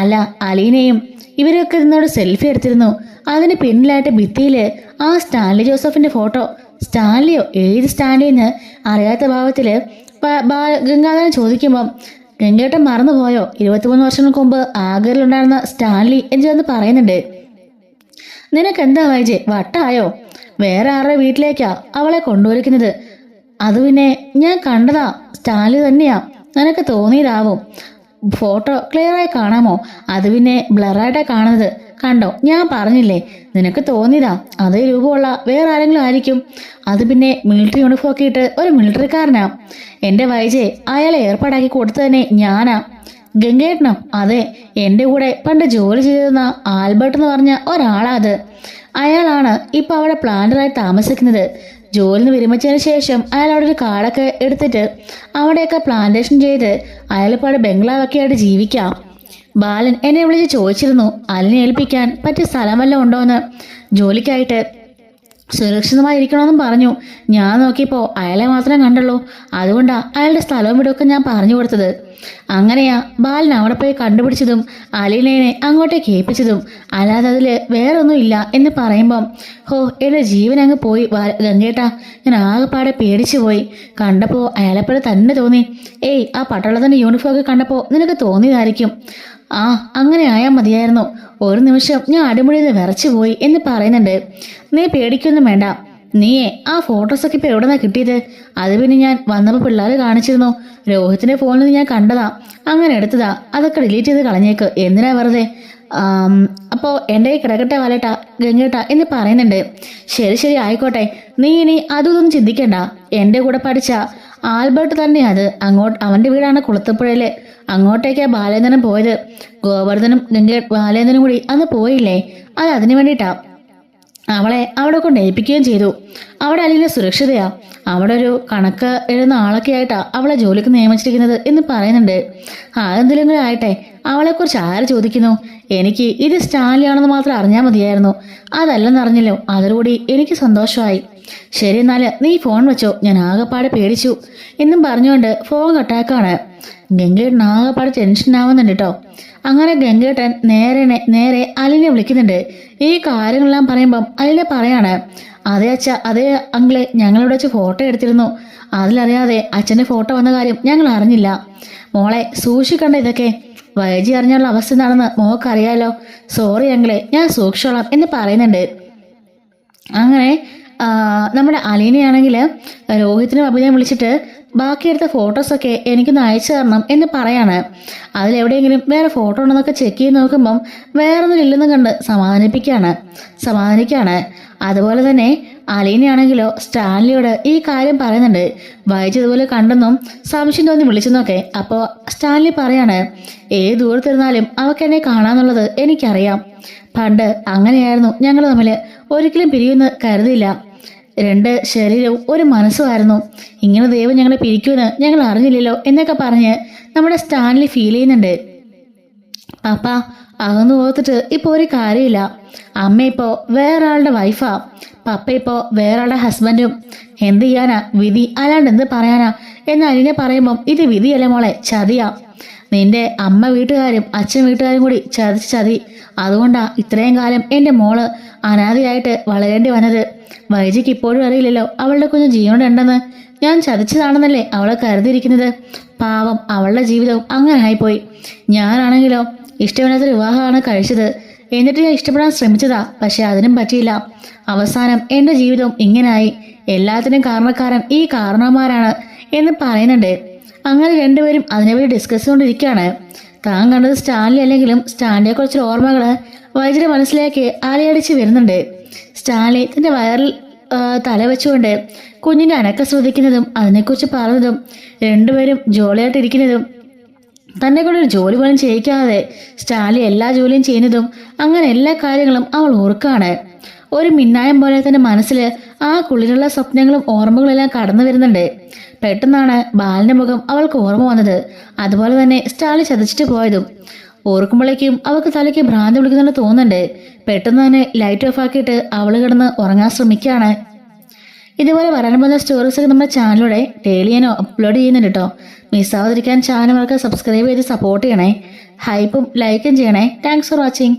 അല്ല, അലീനയും ഇവരൊക്കെ ഇതിനോട് സെൽഫി എടുത്തിരുന്നു. അതിന് പിന്നിലായിട്ട് ഭിത്തിയില് ആ സ്റ്റാൻലി ജോസഫിന്റെ ഫോട്ടോ. സ്റ്റാൻലിയോ? ഏത് സ്റ്റാൻലിന്ന് അറിയാത്ത ഭാവത്തില് ഗംഗാധരൻ ചോദിക്കുമ്പം ഗംഗേട്ടൻ മറന്നുപോയോ? 23 വർഷങ്ങൾക്ക് മുമ്പ് ആഗ്രയിലുണ്ടായിരുന്ന സ്റ്റാൻലി എന്ന് പറയുന്നുണ്ട്. നിനക്കെന്താ വൈജെ, വട്ടായോ? വേറെ ആരുടെ വീട്ടിലേക്കാ അവളെ കൊണ്ടുവരിക്കുന്നത്. അത് പിന്നെ ഞാൻ കണ്ടതാ, സ്റ്റാൻലി തന്നെയാ. നിനക്ക് തോന്നിയതാവും. ഫോട്ടോ ക്ലിയറായി കാണാമോ? അത് പിന്നെ ബ്ലറായിട്ടാ കാണുന്നത്. കണ്ടോ, ഞാൻ പറഞ്ഞില്ലേ, നിനക്ക് തോന്നിയതാ. അതേ രൂപമുള്ള വേറെ ആരെങ്കിലും ആയിരിക്കും. അത് പിന്നെ മിലിറ്ററി യൂണിഫോം ഒക്കെ ഇട്ട് ഒരു മിലിറ്ററിക്കാരനാ. എൻ്റെ വൈജെ, അയാളെ ഏർപ്പാടാക്കി കൊടുത്തു തന്നെ ഞാനാ. ഗംഗേട്ടനോ? അതെ, എൻ്റെ കൂടെ പണ്ട് ജോലി ചെയ്തിരുന്ന ആൽബർട്ട് എന്ന് പറഞ്ഞ ഒരാളാ അത്. അയാളാണ് ഇപ്പൊ അവിടെ പ്ലാന്ററായി താമസിക്കുന്നത്. ജോലിന്ന് വിരമിച്ചതിന് ശേഷം അയാൾ അവിടെ ഒരു കാടൊക്കെ എടുത്തിട്ട് അവിടെയൊക്കെ പ്ലാന്റേഷൻ ചെയ്ത് അയാളിപ്പോൾ അവിടെ ബംഗ്ലാവൊക്കെ ആയിട്ട് ജീവിക്കാം. ബാലൻ എന്നെ വിളിച്ച് ചോദിച്ചിരുന്നു അലിനെ ഏൽപ്പിക്കാൻ പറ്റിയ സ്ഥലം വല്ലതും ഉണ്ടോയെന്ന്. ജോലിക്കായിട്ട് സുരക്ഷിതമായിരിക്കണമെന്നും പറഞ്ഞു. ഞാൻ നോക്കിയപ്പോൾ അയാളെ മാത്രമേ കണ്ടുള്ളൂ. അതുകൊണ്ടാണ് അയാളുടെ സ്ഥലവും ഇടമൊക്കെ ഞാൻ പറഞ്ഞു കൊടുത്തത്. അങ്ങനെയാ ബാലൻ അവിടെ പോയി കണ്ടുപിടിച്ചതും അലീനയെ അങ്ങോട്ടേക്ക് ഏൽപ്പിച്ചതും. അല്ലാതെ അതിൽ വേറൊന്നും ഇല്ല എന്ന് പറയുമ്പം എൻ്റെ ജീവൻ അങ്ങ് പോയി ഗംഗേട്ടാ. ഞാൻ ആകെപ്പാടെ പേടിച്ചു പോയി. കണ്ടപ്പോൾ അയാളെപ്പോലെ തന്നെ തോന്നി. ആ പട്ടാളത്തിൻ്റെ യൂണിഫോം ഒക്കെ കണ്ടപ്പോൾ നിനക്ക് തോന്നിയതായിരിക്കും. അങ്ങനെ ആയാൽ മതിയായിരുന്നു. ഒരു നിമിഷം ഞാൻ അടിമുടിയിൽ വിറച്ചു പോയി എന്ന് പറയുന്നുണ്ട്. നീ പേടിക്കൊന്നും വേണ്ട. നീയേ ആ ഫോട്ടോസൊക്കെ ഇപ്പം എവിടെ നിന്നാണ് കിട്ടിയത്? അത് പിന്നെ ഞാൻ വന്നപ്പോൾ പിള്ളേർ കാണിച്ചിരുന്നു. രോഹിത്തിന്റെ ഫോണിൽ നിന്ന് ഞാൻ കണ്ടതാ, അങ്ങനെ എടുത്തതാ. അതൊക്കെ ഡിലീറ്റ് ചെയ്ത് കളഞ്ഞേക്ക്. എന്തിനാ വെറുതെ? അപ്പോൾ എൻ്റെ കിടക്കട്ടെ വാലേട്ടാ, ഗംഗേട്ടാ എന്ന് പറയുന്നുണ്ട്. ശരി ആയിക്കോട്ടെ. നീ ഇനി അതൊന്നും ചിന്തിക്കണ്ട. എൻ്റെ കൂടെ പഠിച്ച ആൽബർട്ട് തന്നെയാ അത്. അവൻ്റെ വീടാണ് കുളത്തപ്പുഴയില്. അങ്ങോട്ടേക്കാ ബാലേന്ദ്രനും പോയത്. ഗോവർദ്ധനും ബാലേന്ദ്രനും കൂടി അന്ന് പോയില്ലേ? അത് അതിനു വേണ്ടിയിട്ടാ. അവളെ അവിടെ കൊണ്ട് ഏൽപ്പിക്കുകയും ചെയ്തു. അവിടെ അലീന സുരക്ഷിതയാ. അവിടെ ഒരു കണക്ക് എഴുതുന്ന ആളൊക്കെ ആയിട്ടാ അവളെ ജോലിക്ക് നിയമിച്ചിരിക്കുന്നത് എന്ന് പറയുന്നുണ്ട്. അതെന്തെങ്കിലും ആയിട്ടെ, അവളെക്കുറിച്ച് ആര് ചോദിക്കുന്നു? എനിക്ക് ഇത് സ്റ്റാൻലിയാണെന്ന് മാത്രം അറിഞ്ഞാൽ മതിയായിരുന്നു. അതല്ലെന്നറിഞ്ഞല്ലോ, അതോടുകൂടി എനിക്ക് സന്തോഷമായി. ശരി, എന്നാൽ നീ ഫോൺ വെച്ചോ, ഞാൻ ആകെപ്പാടെ പേടിച്ചു എന്നും പറഞ്ഞുകൊണ്ട് ഫോൺ കട്ടാക്കാണ്. ഗംഗേട്ടൻ ആകെപ്പാടെ ടെൻഷൻ ആവുന്നുണ്ട് കേട്ടോ. അങ്ങനെ ഗംഗേട്ടൻ നേരെ അലിനെ വിളിക്കുന്നുണ്ട്. ഈ കാര്യങ്ങളെല്ലാം പറയുമ്പം അലിനെ പറയാണ്, അതേ അച്ഛ, അതേ അങ്കിളെ, ഞങ്ങളിവിടെ വെച്ച് ഫോട്ടോ എടുത്തിരുന്നു. അതിലറിയാതെ അച്ഛൻ്റെ ഫോട്ടോ വന്ന കാര്യം ഞങ്ങൾ അറിഞ്ഞില്ല. മോളെ സൂക്ഷിക്കണ്ട ഇതൊക്കെ. വൈജി അറിഞ്ഞുള്ള അവസ്ഥ എന്താണെന്ന് മോക്കറിയാലോ. സോറി അങ്കിളെ, ഞാൻ സൂക്ഷിച്ചോളാം എന്ന് പറയുന്നുണ്ട്. അങ്ങനെ നമ്മുടെ അലീനയാണെങ്കിൽ രോഹിത്തിനും അഭിനയം വിളിച്ചിട്ട് ബാക്കിയെടുത്ത ഫോട്ടോസൊക്കെ എനിക്കൊന്ന് അയച്ചു തരണം എന്ന് പറയാണ്. അതിലെവിടെയെങ്കിലും വേറെ ഫോട്ടോ ഉണ്ടെന്നൊക്കെ ചെക്ക് ചെയ്ത് നോക്കുമ്പം വേറൊന്നും ഇല്ലെന്ന് കണ്ട് സമാധാനിക്കാണ്. അതുപോലെ തന്നെ അലീനയാണെങ്കിലോ സ്റ്റാൻലിയോട് ഈ കാര്യം പറയുന്നുണ്ട്. വായിച്ചതുപോലെ കണ്ടെന്നും സംശയം തോന്നി വിളിച്ചെന്നൊക്കെ. അപ്പോൾ സ്റ്റാൻലി പറയാണ്, ഏത് ദൂരത്തിരുന്നാലും അവൾക്ക് എന്നെ കാണാന്നുള്ളത് എനിക്കറിയാം. പണ്ട് അങ്ങനെയായിരുന്നു ഞങ്ങൾ തമ്മിൽ. ഒരിക്കലും പിരിയുമെന്ന് കരുതിയില്ല. 2 ശരീരവും ഒരു മനസ്സുമായിരുന്നു. ഇങ്ങനെ ദൈവം ഞങ്ങളെ പിരിക്കുമെന്ന് ഞങ്ങൾ അറിഞ്ഞില്ലല്ലോ എന്നൊക്കെ പറഞ്ഞ് നമ്മുടെ സ്റ്റാൻലി ഫീൽ ചെയ്യുന്നുണ്ട്. പപ്പ അകന്നു പോത്തിട്ട് ഇപ്പോൾ ഒരു കാര്യമില്ല. അമ്മ ഇപ്പോൾ വേറെ ആളുടെ വൈഫാ, പപ്പ ഇപ്പോൾ വേറെ ആളുടെ ഹസ്ബൻഡും. എന്ത് ചെയ്യാനാ, വിധി, അല്ലാണ്ട് എന്ത് പറയാനാ എന്ന് അലീന പറയുമ്പം ഇത് വിധിയല്ല മോളെ, ചതിയാ. നിന്റെ അമ്മ വീട്ടുകാരും അച്ഛൻ വീട്ടുകാരും കൂടി ചതി. അതുകൊണ്ടാ ഇത്രയും കാലം എൻ്റെ മോള് അനാഥയായിട്ട് വളരേണ്ടി വന്നത്. വൈജിക്ക് ഇപ്പോഴും അറിയില്ലല്ലോ അവളുടെ കുഞ്ഞ് ജീവനോടെ ഉണ്ടെന്ന്. ഞാൻ ചതിച്ചതാണെന്നല്ലേ അവളെ കരുതിയിരിക്കുന്നത്. പാവം, അവളുടെ ജീവിതവും അങ്ങനെ ആയിപ്പോയി. ഞാനാണെങ്കിലോ ഇഷ്ടമില്ലാത്തൊരു വിവാഹമാണ് കഴിച്ചത്. എന്നിട്ട് ഞാൻ ഇഷ്ടപ്പെടാൻ ശ്രമിച്ചതാ, പക്ഷെ അതിനും പറ്റിയില്ല. അവസാനം എൻ്റെ ജീവിതവും ഇങ്ങനായി. എല്ലാത്തിനും കാരണക്കാരൻ ഈ കാരണവന്മാരാണ് എന്ന് പറയുന്നുണ്ട്. അങ്ങനെ രണ്ടുപേരും അതിനെപ്പറ്റി ഡിസ്കസ് ചെയ്തുകൊണ്ടിരിക്കുകയാണ്. താൻ കണ്ടത് സ്റ്റാൻലി അല്ലെങ്കിലും സ്റ്റാൻലിയെ കുറിച്ച് ഓർമ്മകൾ വൈദ്യുതി മനസ്സിലേക്ക് അലയടിച്ച് വരുന്നുണ്ട്. സ്റ്റാൻലി തന്റെ വയറിൽ തല വെച്ചുകൊണ്ട് കുഞ്ഞിന്റെ അനക്കം ശ്രദ്ധിക്കുന്നതും അതിനെക്കുറിച്ച് പറഞ്ഞതും രണ്ടുപേരും ജോളിയായിട്ടിരിക്കുന്നതും തന്നെ കൊണ്ടൊരു ജോലി പോലും ചെയ്യിക്കാതെ സ്റ്റാൻലി എല്ലാ ജോലിയും ചെയ്യുന്നതും അങ്ങനെ എല്ലാ കാര്യങ്ങളും അവൾ ഓർക്കാണ്. ഒരു മിന്നായം പോലെ തന്നെ മനസ്സിൽ ആ കുളിരുള്ള സ്വപ്നങ്ങളും ഓർമ്മകളെല്ലാം കടന്നു വരുന്നുണ്ട്. പെട്ടെന്നാണ് ബാലന്റെ മുഖം അവൾക്ക് ഓർമ്മ വന്നത്. അതുപോലെ തന്നെ സ്റ്റാൻലി ചതച്ചിട്ട് പോയതും ഓർക്കുമ്പോഴേക്കും അവൾക്ക് തലയ്ക്ക് ഭ്രാന്തി വിളിക്കുന്നുണ്ട് തോന്നുന്നുണ്ട്. പെട്ടെന്ന് തന്നെ ലൈറ്റ് ഓഫ് ആക്കിയിട്ട് അവൾ കിടന്ന് ഉറങ്ങാൻ ശ്രമിക്കുകയാണ്. ഇതുപോലെ വരാൻ പോകുന്ന സ്റ്റോറീസൊക്കെ നമ്മുടെ ചാനലിലൂടെ ഡെയിലി ഞാൻ അപ്ലോഡ് ചെയ്യുന്നുണ്ട് കേട്ടോ. മിസ്സാവാതിരിക്കാൻ ചാനലുകൾക്ക് സബ്സ്ക്രൈബ് ചെയ്ത് സപ്പോർട്ട് ചെയ്യണേ. ഹൈപ്പും ലൈക്കും ചെയ്യണേ. Thanks for watching.